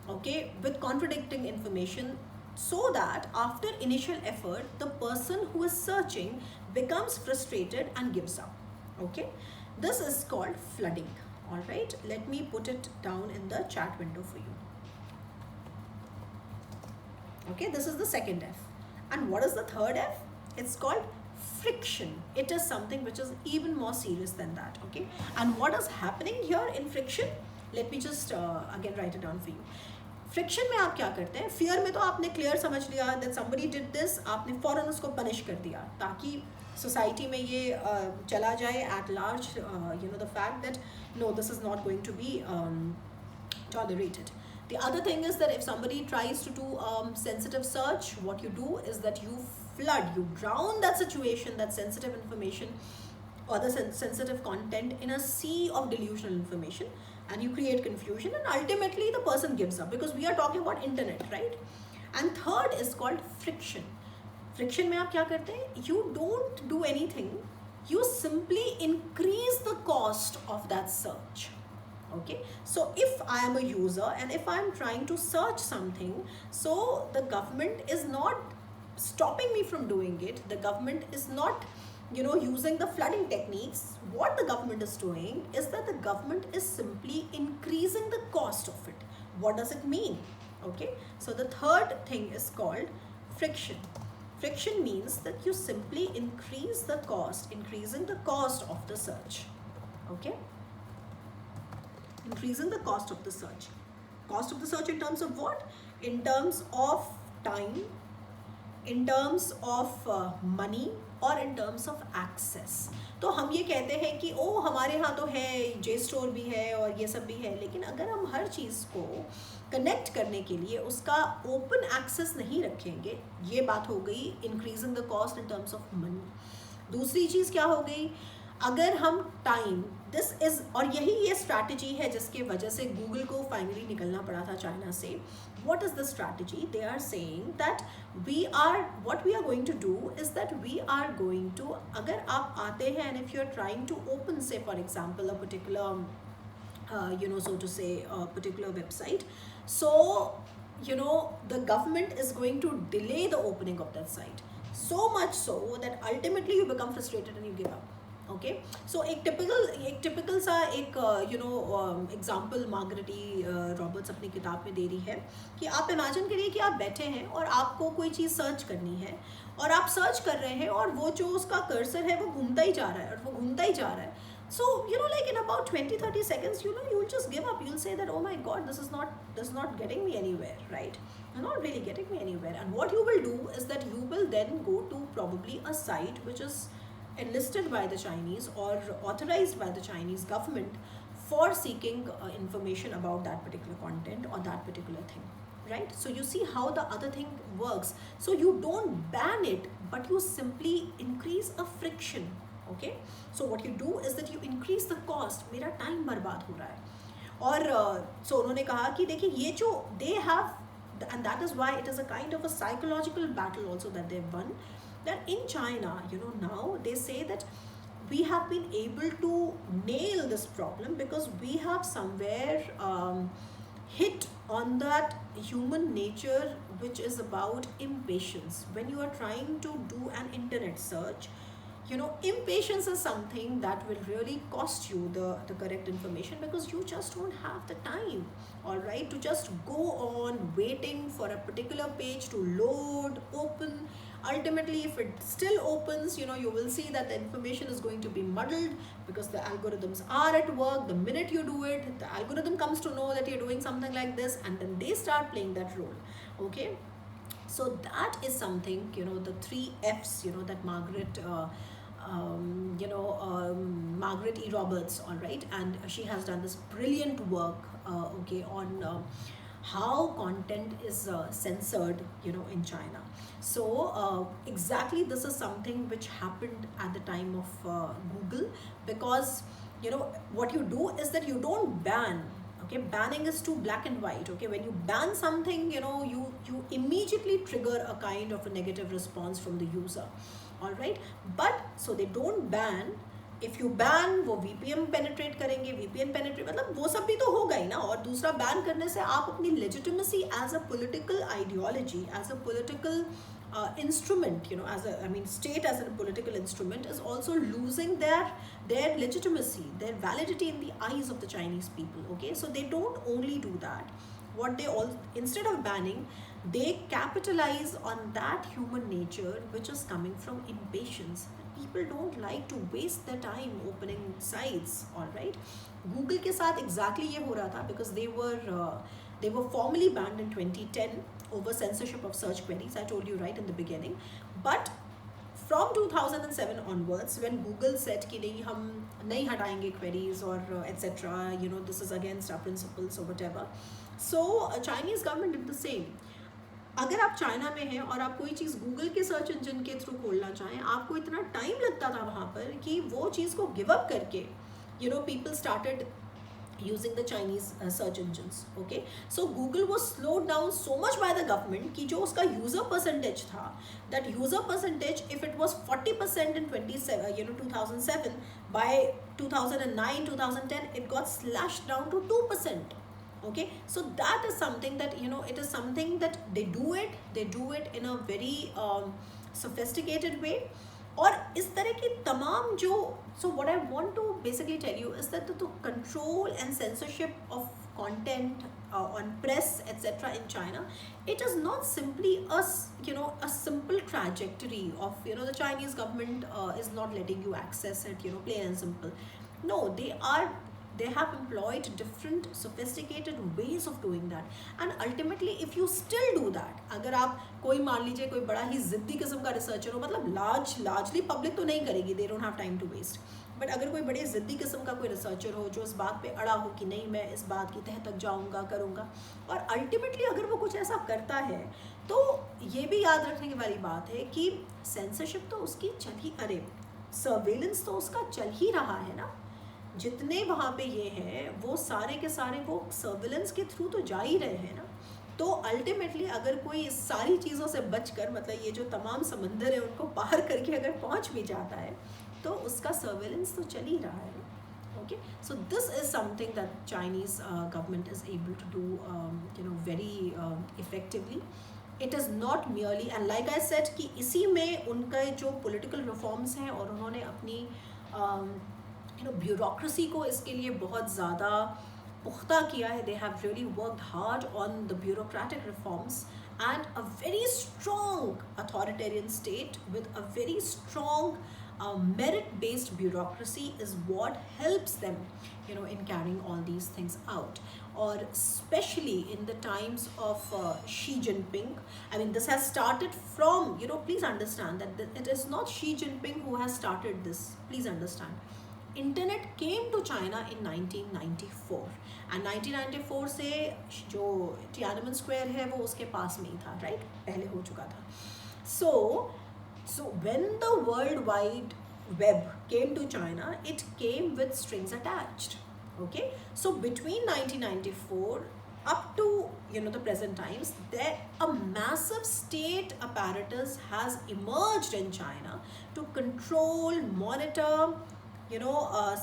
okay, with contradicting information, so that after initial effort, the person who is searching becomes frustrated and gives up. Okay, this is called flooding. All right, let me put it down in the chat window for you. Okay, this is the second F. And what is the third F? It's called friction. It is something which is even more serious than that. Okay, and what is happening here in friction? Let me just again write it down for you. Friction में आप क्या करते हैं? Fear में तो आपने clear समझ लिया दैट समबडी डिड दिस, आपने फौरन उसको पनिश कर दिया ताकि सोसाइटी में ये चला जाए at large, the fact that no, this is not going to be tolerated. The other thing is that if somebody tries to do sensitive search, what you do is that you flood, you drown that situation, that sensitive information or the sensitive content in a sea of delusional information, and you create confusion, and ultimately the person gives up, because we are talking about internet, right? And third is called friction. Friction में आप क्या करते हैं? You don't do anything. You simply increase the cost of that search. Okay, so if I am a user and if I am trying to search something, so the government is not stopping me from doing it. The government is not, using the flooding techniques. What the government is doing is that the government is simply increasing the cost of it. What does it mean? Okay, so the third thing is called friction. Friction means that you simply increase the cost, increasing the cost of the search. Okay, increasing the cost of the search. Cost of the search in terms of what? In terms of time, in terms of money, और in terms of access. तो हम ये कहते हैं कि ओ हमारे यहाँ तो है, जे स्टोर भी है और ये सब भी है, लेकिन अगर हम हर चीज़ को कनेक्ट करने के लिए उसका ओपन एक्सेस नहीं रखेंगे, ये बात हो गई increasing the cost in terms of money. दूसरी चीज़ क्या हो गई? अगर हम टाइम, दिस इज़, और यही ये स्ट्रैटेजी है जिसके वजह से गूगल को फाइनली निकलना पड़ा था चाइना से. What is the strategy? They are saying that what we are going to do is that we are going to, अगर आप आते हैं and if you are trying to open, say for example, a particular, so to say, a particular website, so, the government is going to delay the opening of that site. So much so that ultimately you become frustrated and you give up. Okay so एक typical सा एक example मार्गरेटी Roberts अपनी किताब में दे रही है कि आप इमेजिन करिए कि आप बैठे हैं और आपको कोई चीज़ सर्च करनी है और आप सर्च कर रहे हैं और वो जो उसका कर्सर है वो घूमता ही जा रहा है और वो घूमता ही जा रहा है. So, like in about 20-30 seconds, you'll just give up. You'll say that, oh my God, this is not getting me anywhere, right? You're not really getting me anywhere. And what you will do is that you will then go to probably a site which is enlisted by the Chinese or authorized by the Chinese government for seeking information about that particular content or that particular thing, right? So you see how the other thing works. So you don't ban it, but you simply increase a friction. Okay so what you do is that you increase the cost. मेरा time बर्बाद हो रहा है. और सो उन्होंने कहा कि देखिए ये जो they have and that is why it is a kind of a psychological battle also that they one that in China now they say that we have been able to nail this problem because we have somewhere hit on that human nature which is about impatience. When you are trying to do an internet search, impatience is something that will really cost you the correct information because you just don't have the time, all right, to just go on waiting for a particular page to load, open. Ultimately, if it still opens, you will see that the information is going to be muddled because the algorithms are at work. The minute you do it, the algorithm comes to know that you're doing something like this, and then they start playing that role, okay? So that is something, the 3 F's, that Margaret E. Roberts, all right, and she has done this brilliant work, okay, on how content is censored, in China. So exactly this is something which happened at the time of Google because, what you do is that you don't ban. Okay, banning is too black and white. Okay, when you ban something, you immediately trigger a kind of a negative response from the user. All right, but so they don't ban. If you ban, वो VPN penetrate करेंगे. VPN penetrate मतलब वो सब भी तो होगा ही ना. और दूसरा ban करने से आप अपनी legitimacy as a political ideology, as a political instrument, state as a political instrument is also losing their legitimacy, their validity in the eyes of the Chinese people. Okay, so they don't only do that. What they all, instead of banning, they capitalize on that human nature which is coming from impatience. People don't like to waste their time opening sites, all right? Google के साथ exactly ये हो रहा था because they were formally banned in 2010 over censorship of search queries. I told you right in the beginning. But from 2007 onwards, when Google said कि नहीं हम नहीं हटाएंगे queries और etc., this is against our principles or whatever. So Chinese government did the same. अगर आप China में हैं और आप कोई चीज़ गूगल के सर्च इंजन के थ्रू खोलना चाहें, आपको इतना टाइम लगता था वहाँ पर कि वो चीज़ को गिव अप करके people started using the Chinese search engines. Okay, so Google was slowed down so much by the government कि जो उसका user percentage था, that user percentage, if it was 40% in 2007, by 2009 2010 it got slashed down to 2%. Okay, so that is something that it is something that they do it in a very sophisticated way. और इस तरह की तमाम जो so what I want to basically tell you is that the control and censorship of content on press etc. in China, it is not simply a simple trajectory of the Chinese government is not letting you access it, plain and simple. No, they have employed different sophisticated ways of doing that, and ultimately if you still do that, अगर आप कोई मान लीजिए कोई बड़ा ही जिद्दी किस्म का रिसर्चर हो, मतलब largely public तो नहीं करेगी, they don't have time to waste, but अगर कोई बड़े जिद्दी किस्म का कोई रिसर्चर हो जो इस बात पे अड़ा हो कि नहीं मैं इस बात की तह तक जाऊँगा करूँगा, और अल्टीमेटली अगर वो कुछ ऐसा करता है, तो ये भी याद रखने वाली बात है कि सेंसरशिप तो उसकी चल ही, अरे सर्वेलेंस तो उसका चल ही रहा है ना. जितने वहाँ पे ये हैं वो सारे के सारे वो सर्विलेंस के थ्रू तो जा ही रहे हैं ना. तो अल्टीमेटली अगर कोई इस सारी चीज़ों से बचकर, मतलब ये जो तमाम समंदर है उनको पार करके अगर पहुँच भी जाता है, तो उसका सर्विलेंस तो चल ही रहा है ना. Okay, so this is something that Chinese government is able to do very effectively. It is not merely, and like I said कि इसी में उनका जो पॉलिटिकल रिफॉर्म्स हैं और उन्होंने अपनी ब्यूरोक्रेसी को इसके लिए बहुत ज़्यादा पुख्ता किया है. They have really worked hard on the bureaucratic reforms, and a very strong authoritarian state with a very strong merit-based bureaucracy is what helps them, in carrying all these things out. Or especially in the times of Xi Jinping, I mean, this has started from, please understand that it is not Xi Jinping who has started this. Please understand. Internet came to China in 1994 and 1994 से जो टियानमन square है वो उसके पास में ही था, right, पहले हो चुका था. So when the world wide web came to China, it came with strings attached. Okay, so between 1994 up to the present times, there a massive state apparatus has emerged in China to control, monitor,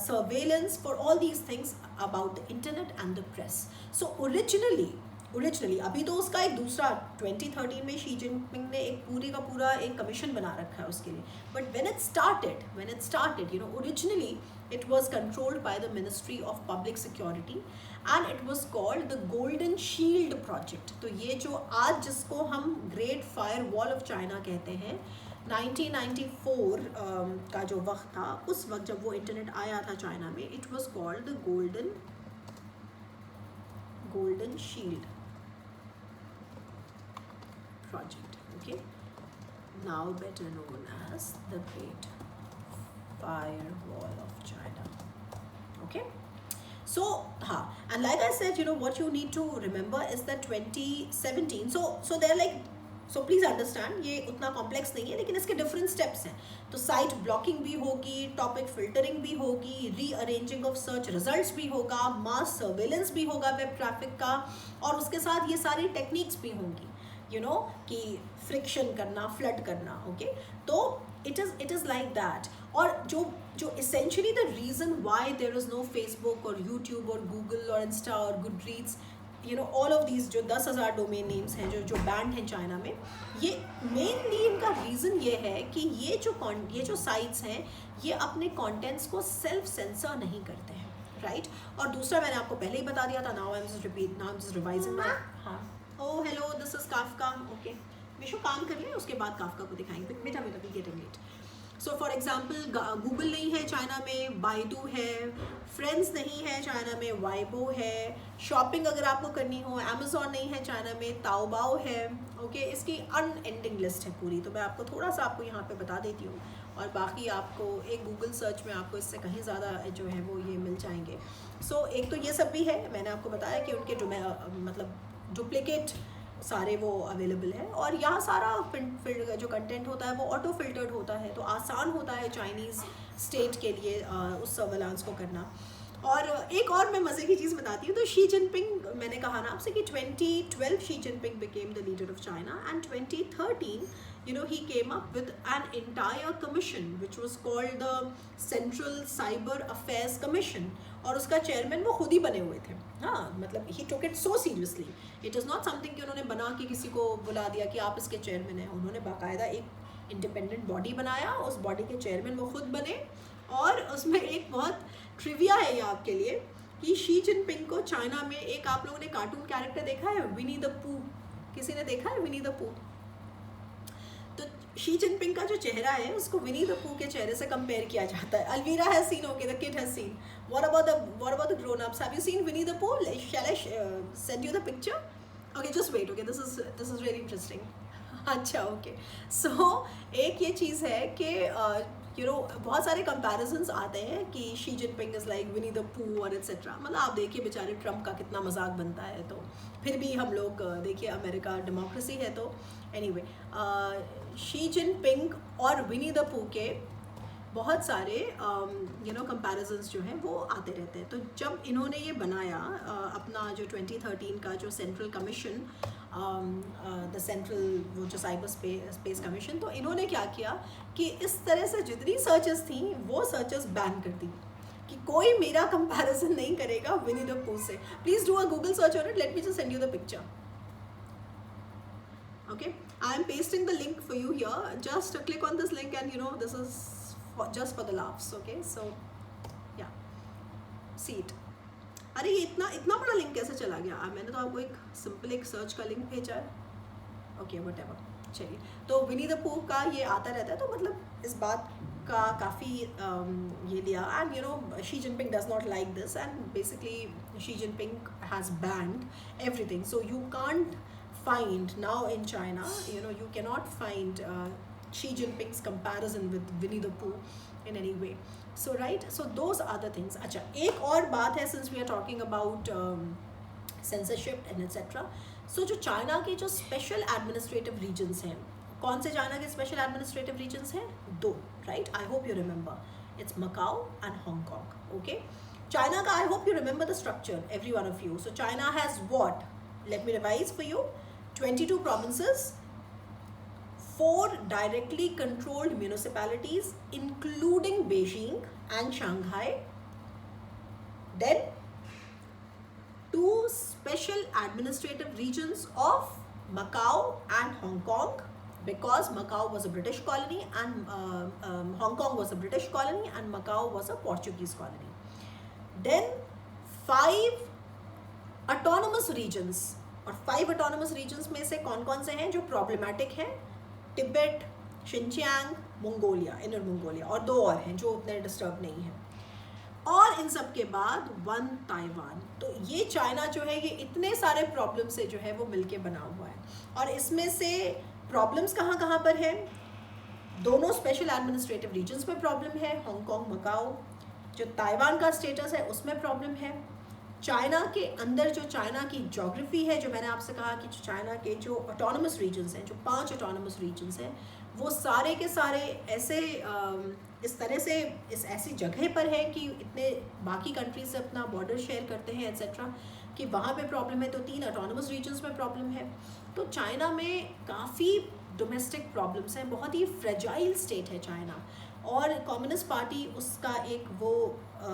surveillance for all these things about the internet and the press. So originally अभी तो उसका एक दूसरा 2013 में Xi Jinping ने एक पूरी का पूरा एक कमीशन बना रखा है उसके लिए. But when it started, originally it was controlled by the Ministry of Public Security and it was called the Golden Shield Project. तो ये जो आज जिसको हम Great Firewall of China कहते हैं, 1994 का जो वक्त था, उस वक्त जब वो इंटरनेट आया था चाइना में, it was called the golden shield project. Okay, now better known as the great firewall of China. Okay, so and like I said, what you need to remember is that 2017, so they're like, so please understand, ये उतना complex नहीं है, लेकिन इसके different steps हैं. तो site blocking भी होगी, टॉपिक फिल्टरिंग भी होगी, रीअरेंजिंग ऑफ सर्च रिजल्ट्स भी होगा, मास सर्वेलेंस भी होगा वेब ट्रैफिक का, और उसके साथ ये सारी टेक्निक्स भी होंगी, कि फ्रिक्शन करना, फ्लड करना. ओके, तो इट इज़ लाइक दैट. और जो essentially the reason why there is no Facebook or YouTube or Google or Insta or Goodreads, all of these जो 10,000 डोमेन नेम्स हैं जो बैंड हैं चाइना में, ये मेनली इनका रीज़न ये है कि ये जो साइट्स हैं ये अपने कंटेंट्स को सेल्फ सेंसर नहीं करते हैं, राइट. और दूसरा मैंने आपको पहले ही बता दिया था, now I am just revising. हाँ, oh hello, this is Kafka. Okay, Vishu काम कर ले, उसके बाद काफका को दिखाएंगे. बेटा we getting late. So for example, Google नहीं है चाइना में, बाइडू है. फ्रेंड्स नहीं है चाइना में, वाइबो है. शॉपिंग अगर आपको करनी हो, अमेजोन नहीं है चाइना में, ताओबाओ है. ओके, इसकी अनएंडिंग लिस्ट है पूरी, तो मैं आपको थोड़ा सा आपको यहाँ पे बता देती हूँ, और बाकी आपको एक गूगल सर्च में आपको इससे कहीं ज़्यादा जो है वो ये मिल जाएंगे. सो एक तो ये सब भी है, मैंने आपको बताया कि उनके जो मतलब डुप्लिकेट सारे वो अवेलेबल है, और यहाँ सारा जो कंटेंट होता है वो ऑटो फिल्टर्ड होता है, तो आसान होता है चाइनीज़ स्टेट के लिए उस सर्वेलांस को करना. और एक और मैं मज़े की चीज़ बताती हूँ. तो शी जिनपिंग, मैंने कहा ना आपसे कि 2012 Xi Jinping became the leader of China, and 2013 he came up with an entire commission which was called the Central Cyber Affairs Commission, और उसका चेयरमैन वो खुद ही बने हुए थे. हाँ, मतलब he took it so seriously. It is not something कि उन्होंने बना के किसी को बुला दिया कि आप इसके चेयरमैन हैं. उन्होंने बाकायदा एक इंडिपेंडेंट बॉडी बनाया, उस बॉडी के चेयरमैन वो खुद बने. और उसमें एक बहुत ट्रिविया है ये आपके लिए कि शी जिनपिंग को चाइना में एक, आप लोगों ने कार्टून कैरेक्टर देखा है, विनी द पू. किसी ने देखा है विनी द पू? तो शी जिनपिंग का जो चेहरा है उसको विनी द पू के चेहरे से कंपेयर किया जाता है. Alvira has seen, okay, the kid has seen. What about the grown ups? Have you seen Winnie the Pooh? Shall I send you the picture? Okay, just wait. Okay, this is very interesting. अच्छा, okay. So एक ये चीज़ है कि बहुत सारे comparisons आते हैं कि Xi Jinping is like Winnie the Pooh और एट्सेट्रा. मतलब आप देखिए बेचारे ट्रम्प का कितना मजाक बनता है, तो फिर भी हम लोग देखिए अमेरिका डेमोक्रेसी है. तो एनीवे, शी जिनपिंग और विनी द पू के बहुत सारे कंपैरिजन्स जो हैं वो आते रहते हैं. तो जब इन्होंने ये बनाया अपना जो 2013 का जो सेंट्रल कमीशन, द सेंट्रल वो जो साइबर स्पेस कमीशन, तो इन्होंने क्या किया कि इस तरह से जितनी सर्चेस थी वो सर्चेस बैन कर दी कि कोई मेरा कंपैरिजन नहीं करेगा विनी द पू से. Please do a Google search on it. Let me just send you the picture. Okay, I am pasting the link for you here. Just click on this link and this is just for the laughs. Okay, so yeah, see it. अरे ये इतना इतना बड़ा link कैसे चला गया? मैंने तो आपको एक सिंपल एक सर्च का लिंक भेजा है. ओके वट एवर, चलिए. तो विनी द पूह का ये आता रहता है, तो मतलब इस बात का काफ़ी ये लिया. And you no Xi Jinping does not like this, and basically Xi Jinping has band everything. So you can't find now in China, you know, you cannot find Xi Jinping's comparison with Winnie the Pooh in any way. So right, so those are the things. अच्छा, एक और बात है, since we are talking about censorship and etc. So जो China के जो special administrative regions हैं, कौन से चाइना के स्पेशल एडमिनिस्ट्रेटिव रीजन्स हैं? दो, right? I hope you remember, it's Macao and Hong Kong. Okay, China का I hope you remember the structure, every one of you. So China has what? Let me revise for you. 22 provinces, 4 directly controlled municipalities including Beijing and Shanghai, then 2 special administrative regions of Macau and Hong Kong, because Macau was a British colony and Hong Kong was a British colony and Macau was a Portuguese colony. Then 5 autonomous regions, और 5 autonomous regions में से कौन कौन से हैं जो problematic हैं? Tibet, Xinjiang, Mongolia, inner Mongolia, और 2 और हैं जो उतने डिस्टर्ब नहीं हैं. और इन सब के बाद 1 ताइवान. तो ये चाइना जो है ये इतने सारे प्रॉब्लम से जो है वो मिलके बना हुआ है. और इसमें से प्रॉब्लम्स कहाँ कहाँ पर हैं? दोनों स्पेशल एडमिनिस्ट्रेटिव रीजन्स में प्रॉब्लम है, हांगकॉन्ग, मकाओ. जो ताइवान का स्टेटस है उसमें प्रॉब्लम है. चाइना के अंदर जो चाइना की जोग्राफी है, जो मैंने आपसे कहा कि जो चाइना के जो ऑटोनमस रीजन्स हैं, जो 5 ऑटोनमस रीजन्स हैं, वो सारे के सारे ऐसे इस तरह से इस ऐसी जगह पर है कि इतने बाकी कंट्रीज से अपना बॉर्डर शेयर करते हैं एट्सेट्रा, कि वहाँ पे प्रॉब्लम है. तो 3 ऑटोनमस रीजन्स में प्रॉब्लम है. तो चाइना में काफ़ी डोमेस्टिक प्रॉब्लम्स हैं. बहुत ही फ्रेजाइल स्टेट है चाइना. और कम्युनिस्ट पार्टी उसका एक वो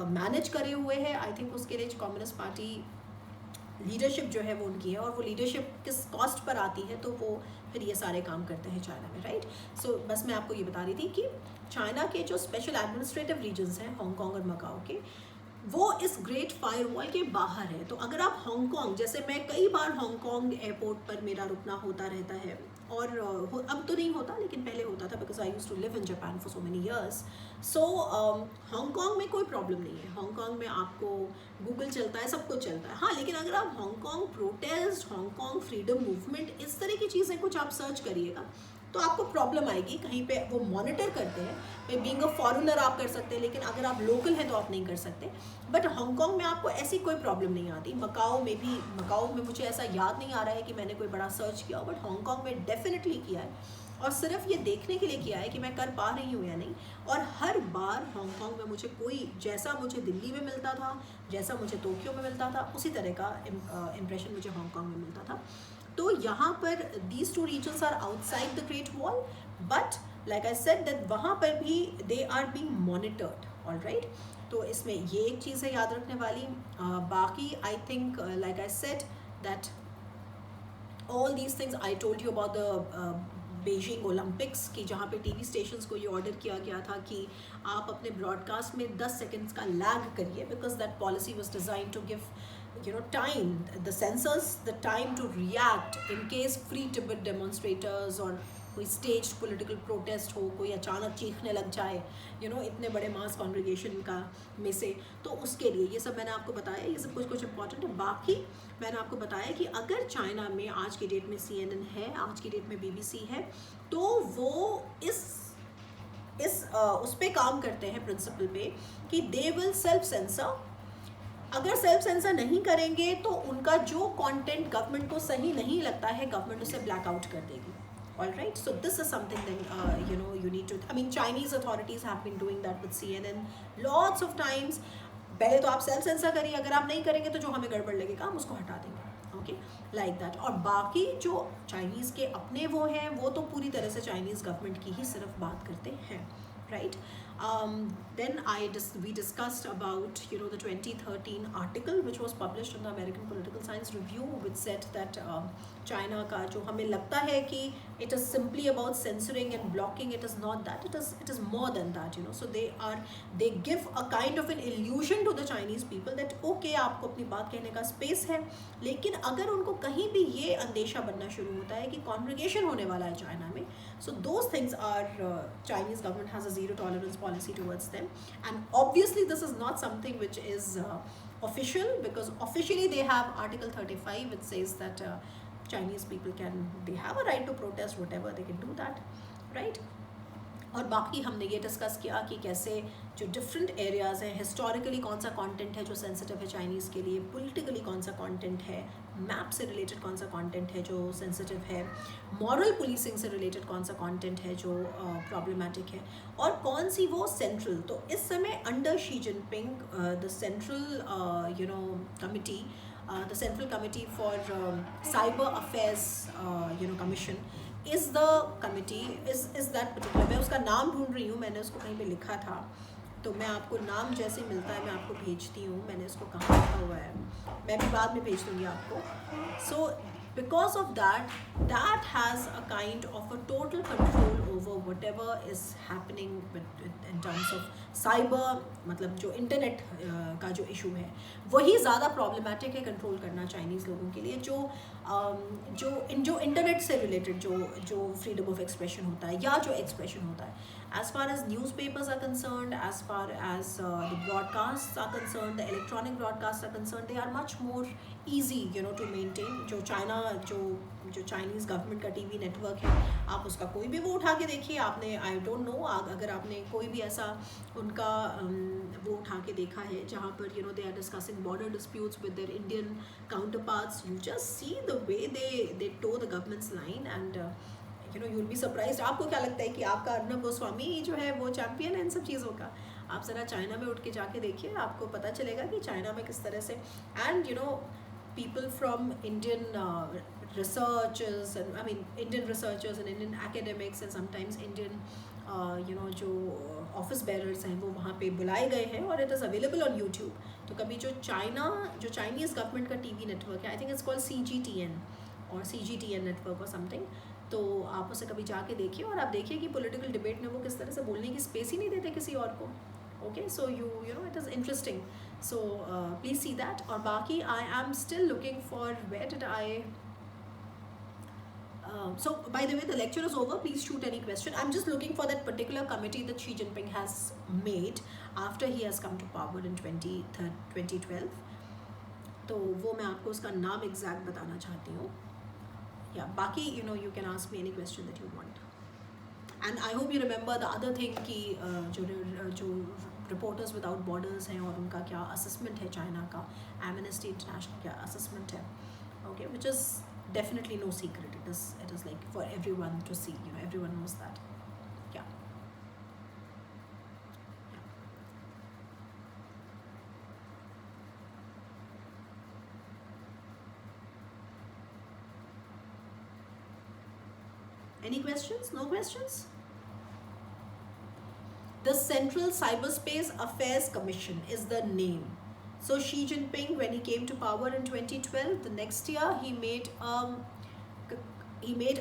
मैनेज करे हुए है. आई थिंक उसके लिए कम्युनिस्ट पार्टी लीडरशिप जो है वो उनकी है, और वो लीडरशिप किस कॉस्ट पर आती है, तो वो फिर ये सारे काम करते हैं चाइना में, राइट? सो बस मैं आपको ये बता रही थी कि चाइना के जो स्पेशल एडमिनिस्ट्रेटिव रीजन्स हैं हांगकॉन्ग और मकाओ के, वो इस ग्रेट फायरवॉल के बाहर है. तो अगर आप हांगकॉन्ग, जैसे मैं कई बार हांगकॉन्ग एयरपोर्ट पर मेरा रुकना होता रहता है, और अब तो नहीं होता लेकिन पहले होता था, because I used to live in Japan for so many years. So Hong Kong में कोई प्रॉब्लम नहीं है. हांगकॉन्ग में आपको गूगल चलता है, सब कुछ चलता है. हाँ, लेकिन अगर आप Hong Kong protest, Hong Kong freedom movement, इस तरह की चीज़ें कुछ आप सर्च करिएगा तो आपको प्रॉब्लम आएगी. कहीं पे वो मॉनिटर करते हैं, भाई बीइंग अ फॉरेनर आप कर सकते हैं, लेकिन अगर आप लोकल हैं तो आप नहीं कर सकते. बट हांगकॉन्ग में आपको ऐसी कोई प्रॉब्लम नहीं आती. मकाओ में भी, मकाओ में मुझे ऐसा याद नहीं आ रहा है कि मैंने कोई बड़ा सर्च किया हो, बट हांगकॉन्ग में डेफिनेटली किया है, और सिर्फ ये देखने के लिए किया है कि मैं कर पा रही हूँ या नहीं. और हर बार हांगकॉन्ग में मुझे कोई, जैसा मुझे दिल्ली में मिलता था, जैसा मुझे टोक्यो में मिलता था, उसी तरह का इम्प्रेशन मुझे हांगकॉन्ग में मिलता था. तो यहाँ पर these 2 regions are outside the Great Wall, but like I said that वहाँ पर भी they are being monitored, all right? तो इसमें ये एक चीज़ है याद रखने वाली. बाकी I think like I said that all these things I told you about the Beijing Olympics, कि जहाँ पे TV stations को ये ऑर्डर किया गया था कि आप अपने ब्रॉडकास्ट में 10 सेकेंड्स का लैग करिए, because that policy was designed to give time, the censors the time to react in case free Tibet demonstrators और कोई staged political protest हो, कोई अचानक चीखने लग जाए, इतने बड़े मास कॉन्ग्रीगेशन का में से. तो उसके लिए ये सब मैंने आपको बताया, ये सब कुछ इंपॉर्टेंट है. बाकी मैंने आपको बताया कि अगर चाइना में आज की डेट में CNN है, आज की डेट में BBC है, तो वो उस पे काम करते हैं प्रिंसिपल पे कि दे विल सेल्फ सेंसर. अगर सेल्फ सेंसर नहीं करेंगे तो उनका जो कंटेंट गवर्नमेंट को सही नहीं लगता है, गवर्नमेंट उसे ब्लैक आउट कर देगी. All right, so this is something that you need to. I mean, Chinese authorities have been doing that with CNN lots of times. पहले तो आप सेल्फ सेंसर करिए, अगर आप नहीं करेंगे तो जो हमें गड़बड़ लगेगा हम उसको हटा देंगे. Okay, like that. और बाकी जो चाइनीज़ के अपने वो हैं, वो तो पूरी तरह से चाइनीज़ गवर्नमेंट की ही सिर्फ बात करते हैं. right? Then we discussed about, you know, the 2013 article which was published in the American Political Science Review, which said that China का जो हमें लगता है कि it is simply about censoring and blocking, it is not that, it is more than that, you know. So they give a kind of an illusion to the Chinese people that okay, आपको अपनी बात कहने का space है, लेकिन अगर उनको कहीं भी ये अंदेशा बनना शुरू होता है कि congregation होने वाला है चाइना में, so those things are Chinese government has a zero tolerance policy towards them. And obviously this is not something which is official, because officially they have Article 35 which says that Chinese people they have a right to protest whatever, they can do that, right? और बाकी हमने ये discuss किया कि कैसे जो different areas हैं, historically कौन सा कंटेंट है जो सेंसिटिव है चाइनीज़ के लिए, पॉलिटिकली कौन सा कंटेंट है, मैप से रिलेटेड कौन सा कंटेंट है जो सेंसिटिव है, मॉरल पुलिसिंग से रिलेटेड कौन सा कंटेंट है जो प्रॉब्लमेटिक है, और कौन सी वो सेंट्रल। तो इस समय under Xi Jinping the central you know committee, the Central Committee for Cyber Affairs, you know, Commission is the committee, is that particular, मैं उसका नाम ढूंढ रही हूँ, मैंने उसको कहीं पे लिखा था, तो मैं आपको नाम जैसे मिलता है मैं आपको भेजती हूँ, मैंने इसको कहाँ लिखा हुआ है, मैं भी बाद में भेज दूँगी आपको। So because of that, that has a kind of a total control over whatever is happening in terms of cyber, मतलब जो इंटरनेट का जो इशू है वही ज़्यादा प्रॉब्लमेटिक है कंट्रोल करना चाइनीज़ लोगों के लिए, जो इंटरनेट से रिलेटेड जो फ्रीडम ऑफ एक्सप्रेशन होता है या जो एक्सप्रेशन होता है, as far as newspapers are concerned, as far as the broadcasts are concerned, the electronic broadcasts are concerned, they are much more easy, you know, to maintain. जो China जो Chinese government का TV network है, आप उसका कोई भी वो उठा के देखिए, आपने आई डोंट नो अगर आपने कोई भी ऐसा उनका वो उठा के देखा है जहाँ पर you know they are discussing border disputes with their Indian counterparts, you just see the way they toe the government's line and you know you will be surprised. आपको क्या लगता है कि आपका अर्नब गोस्वामी जो है वो चैम्पियन है इन सब चीज़ों का? आप ज़रा चाइना में उठ के जाके देखिए, आपको पता चलेगा कि चाइना में किस तरह से, and you no people from Indian researchers and I mean Indian researchers and Indian academics and sometimes Indian you know जो office bearers हैं वो वहाँ पे बुलाए गए हैं और it is available on YouTube। तो कभी जो Chinese government का TV network है, I think it's called CGTN or CGTN network or something, तो आप उसे कभी जाके देखिए और आप देखिए कि पॉलिटिकल डिबेट में वो किस तरह से बोलने की स्पेस ही नहीं देते किसी और को। Okay, so you know it is interesting, so please see that। और बाकी I am still looking for where did I so by the way the lecture is over, please shoot any question, I'm just looking for that particular committee that Xi Jinping has made after he has come to power in 2012, तो वो मैं आपको उसका नाम exact बताना चाहती हूँ, या बाकी you know you can ask me any question that you want। And I hope you remember the other thing कि जो रिपोर्टर्स विदाउट बॉर्डर्स हैं और उनका क्या असेसमेंट है चाइना का, एमनेस्टी इंटरनेशनल क्या असेसमेंट है, okay, which is definitely no secret, it is like for everyone to see, you know everyone knows that. क्या any questions? No questions? The Central Cyberspace Affairs Commission is the name. So Xi Jinping, when he came to power in 2012, the next year he made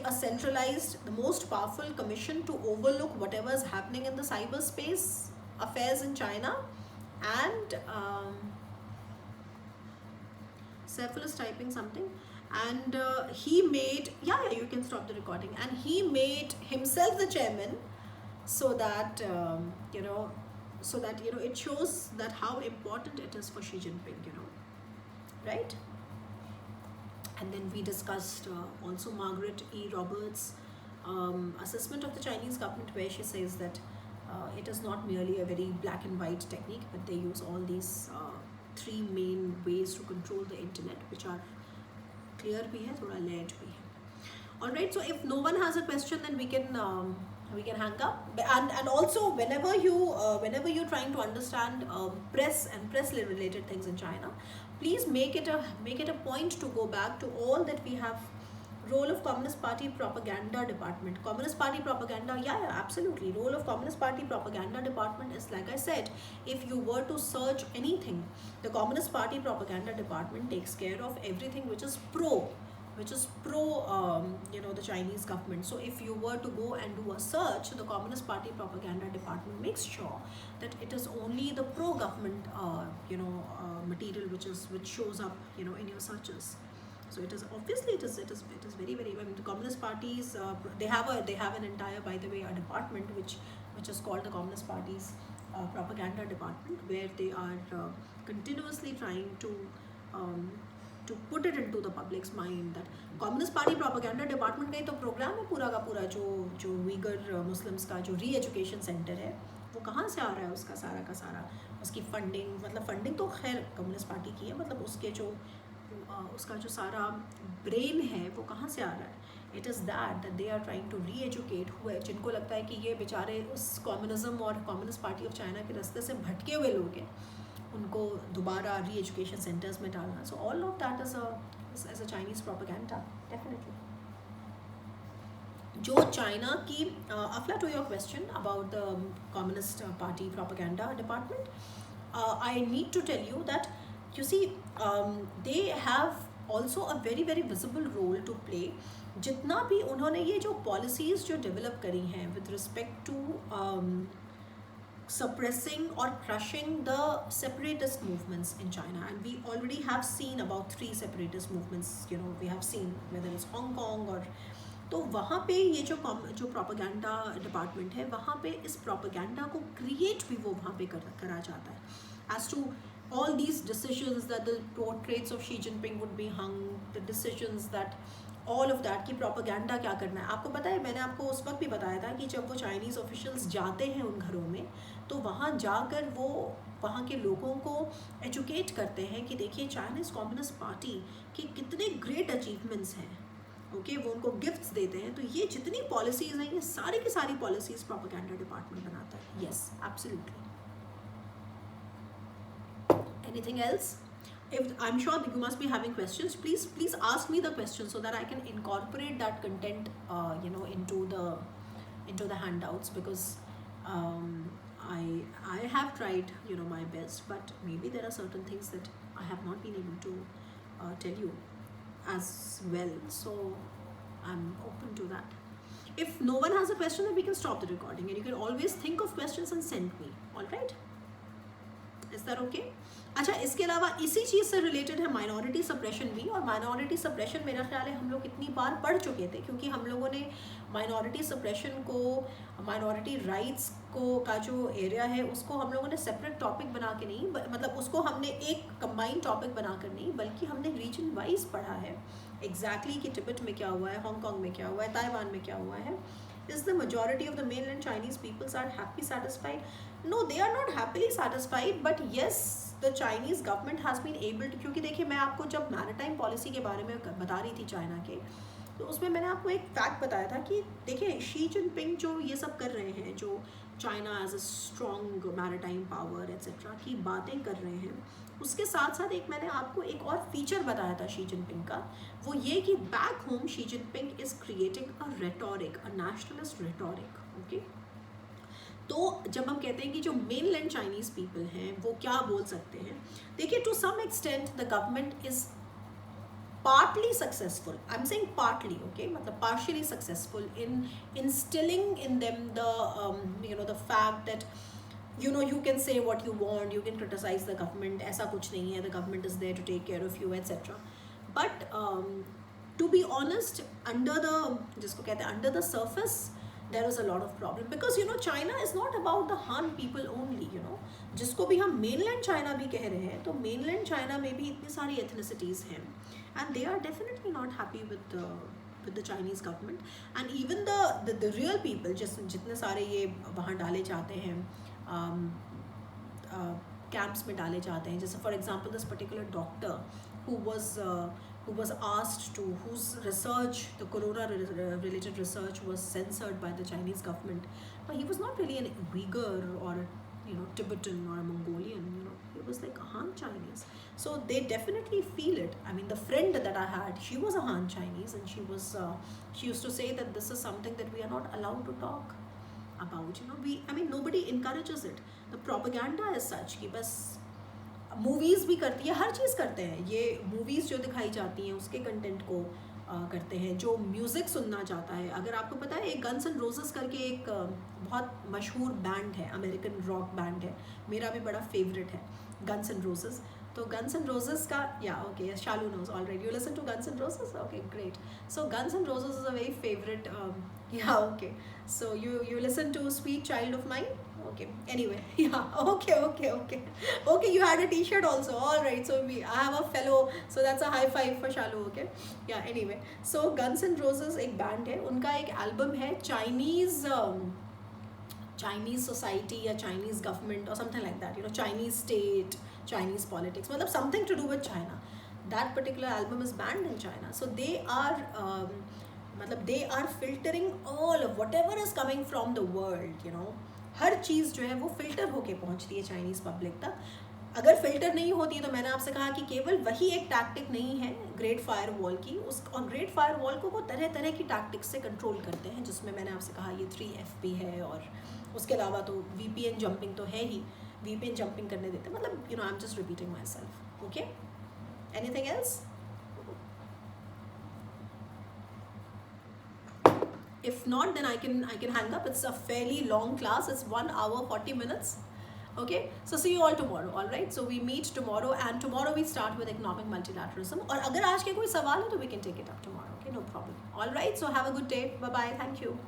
a centralized, the most powerful commission to overlook whatever is happening in the cyberspace affairs in China. And Saiful is typing something. And he made, yeah, you can stop the recording. And he made himself the chairman, so that you know it shows that how important it is for Xi Jinping, you know, right? And then we discussed also Margaret E. Roberts' assessment of the Chinese government, where she says that it is not merely a very black and white technique, but they use all these three main ways to control the internet, which are clear bhi hai, thoda layered bhi hai। All right, so if no one has a question, then we can hang up, and also whenever you're trying to understand press and press related things in China, please make it a point to go back to all that we have role of Communist Party propaganda department. Communist Party propaganda, yeah, absolutely. Role of Communist Party propaganda department is, like I said, if you were to search anything, the Communist Party propaganda department takes care of everything which is pro, the Chinese government. So if you were to go and do a search, the Communist Party propaganda department makes sure that it is only the pro government material which shows up in your searches. So it is obviously it is very, very, I mean, the Communist parties, they have an entire, by the way, a department which is called the Communist Party's propaganda department, where they are continuously trying to put it into the public's mind that Communist Party propaganda department का ही तो programme है पूरा का पूरा, जो Uyghur Muslims का जो री एजुकेशन सेंटर है, वो कहाँ से आ रहा है उसका सारा का सारा, उसकी फंडिंग, मतलब फंडिंग तो खैर कम्युनिस्ट पार्टी की है, मतलब उसका जो सारा ब्रेन है वो कहाँ से आ रहा है. It is that they are trying to reeducate हुए, जिनको लगता है कि ये बेचारे उस कम्युनिज्म और कम्युनिस्ट पार्टी ऑफ चाइना के रास्ते से भटके हुए लोग हैं, उनको दोबारा री एजुकेशन सेंटर्स में डालना. So all of that is a Chinese propaganda definitely. जो चाइना की, अफला, to your question about the communist party propaganda department, I need to tell you that you see, they have also a very, very visible role to play. जितना भी उन्होंने ये जो policies जो develop करी हैं with respect to suppressing or crushing the separatist movements in China, and we already have seen about 3 separatist movements, we have seen whether it's Hong Kong or, तो वहाँ पे ये जो प्रोपेगेंडा डिपार्टमेंट है, वहाँ पे इस प्रोपेगेंडा को क्रिएट भी वो वहाँ पे करा जाता है. As to all these decisions that the portraits of Xi Jinping would be hung, the decisions that all of that की प्रोपेगेंडा क्या करना है. आपको पता है, मैंने आपको उस वक्त भी बताया था कि जब वो चाइनीज़ ऑफिशियल्स जाते हैं उन घरों में, तो वहाँ जाकर वो वहाँ के लोगों को एजुकेट करते हैं कि देखिए चाइनीज़ कम्युनिस्ट पार्टी के कितने ग्रेट अचीवमेंट्स हैं. ओके, वो उनको गिफ्ट्स देते हैं. तो ये जितनी पॉलिसीज़ हैं, ये सारी की सारी पॉलिसीज़ प्रोपेगेंडा डिपार्टमेंट बनाता है. Yes, absolutely. Anything else? If I'm sure that you must be having questions, please ask me the questions so that I can incorporate that content into the handouts, because I have tried my best, but maybe there are certain things that I have not been able to tell you as well, so I'm open to that. If no one has a question, then we can stop the recording, and you can always think of questions and send me. All right, is that okay? अच्छा, इसके अलावा इसी चीज़ से related है minority suppression भी. और minority suppression मेरा ख्याल है हम लोग इतनी बार पढ़ चुके थे, क्योंकि हम लोगों ने माइनॉरिटी सप्रेशन को, माइनॉरिटी राइट्स को का जो एरिया है उसको हम लोगों ने सेपरेट टॉपिक बना के नहीं, मतलब उसको हमने एक कंबाइंड टॉपिक बनाकर नहीं, बल्कि हमने रीजन वाइज पढ़ा है एग्जैक्टली कि तिब्बत में क्या हुआ है, हांगकॉन्ग में क्या हुआ है, ताइवान में क्या हुआ है. Is the majority of the mainland Chinese peoples are happy, satisfied? No, they are not happily satisfied, but yes, the Chinese government has been able to, क्योंकि देखिए मैं आपको जब मैरिटाइम पॉलिसी के बारे में बता रही थी चाइना के, तो उसमें मैंने आपको एक फैक्ट बताया था कि देखिए शी जिनपिंग जो ये सब कर रहे हैं, जो China as a strong maritime power etcetera की बातें कर रहे हैं, उसके साथ साथ मैंने आपको एक और फीचर बताया था शी जिनपिंग का, वो ये कि back home Xi Jinping is creating a rhetoric, a nationalist rhetoric. Okay, तो जब हम कहते हैं कि जो मेनलैंड चाइनीज़ पीपल हैं वो क्या बोल सकते हैं, देखिए to some extent the government is partly successful. I'm saying partly, okay, मतलब partially successful in instilling in them the the fact that you can say what you want, you can criticize the government, ऐसा कुछ नहीं है, the government is there to take care of you, etc. But to be honest, जिसको कहते हैं under the surface, there is a lot of problem, because China is not about the Han people only. जिसको भी हम mainland China भी कह रहे हैं, तो mainland China में भी इतनी सारी ethnicities हैं, and they are definitely not happy with the Chinese government, and even the real people, जितने सारे ये वहाँ डाले जाते हैं, camps में डाले जाते हैं, जैसे for example this particular doctor who was asked to, whose research, the corona related research, was censored by the Chinese government, but he was not really an Uyghur or Tibetan or a Mongolian. He was like a Han Chinese. So they definitely feel it. I mean, the friend that I had, she was a Han Chinese, and she used to say that this is something that we are not allowed to talk about. I mean, nobody encourages it. The propaganda is such कि बस movies भी करती है, हर चीज़ करते हैं ये movies जो दिखाई जाती हैं उसके कंटेंट को करते हैं, जो म्यूज़िक सुनना चाहता है। अगर आपको पता है, एक गन्स एंड रोजेस करके एक बहुत मशहूर बैंड है, अमेरिकन रॉक बैंड है, मेरा भी बड़ा फेवरेट है गन्स एंड रोजेस। तो गन्स एंड रोजेस का okay, Shalu knows already, you listen to Guns and Roses, okay great. So Guns and Roses is a very favourite, okay, so you listen to Sweet Child of Mine? Okay, anyway, okay, you had a t-shirt also, all right, so I have a fellow, so that's a high five for Shalu, okay, anyway, so Guns N' Roses एक band है, उनका एक album है Chinese society या Chinese government or something like that, Chinese state, Chinese politics, मतलब something to do with China. That particular album is banned in China, so they are filtering all of whatever is coming from the world, हर चीज़ जो है वो filter होके पहुंचती है Chinese public तक। अगर filter नहीं होती है तो मैंने आपसे कहा कि केवल वही एक टैक्टिक नहीं है ग्रेट फायर वॉल की, और ग्रेट फायर वॉल को वो तरह तरह की टैक्टिक्स से कंट्रोल करते हैं, जिसमें मैंने आपसे कहा ये 3FP है, और उसके अलावा तो VPN जंपिंग तो है ही, VPN जंपिंग करने देते हैं, मतलब आई am just repeating my self, okay, anything else? If not, then I can hang up. It's a fairly long class. It's 1 hour 40 minutes. Okay, so see you all tomorrow. All right, so we meet tomorrow, and tomorrow we start with economic multilateralism. और अगर आज के कोई सवाल है तो we can take it up tomorrow. Okay, no problem. All right, so have a good day. Bye bye. Thank you.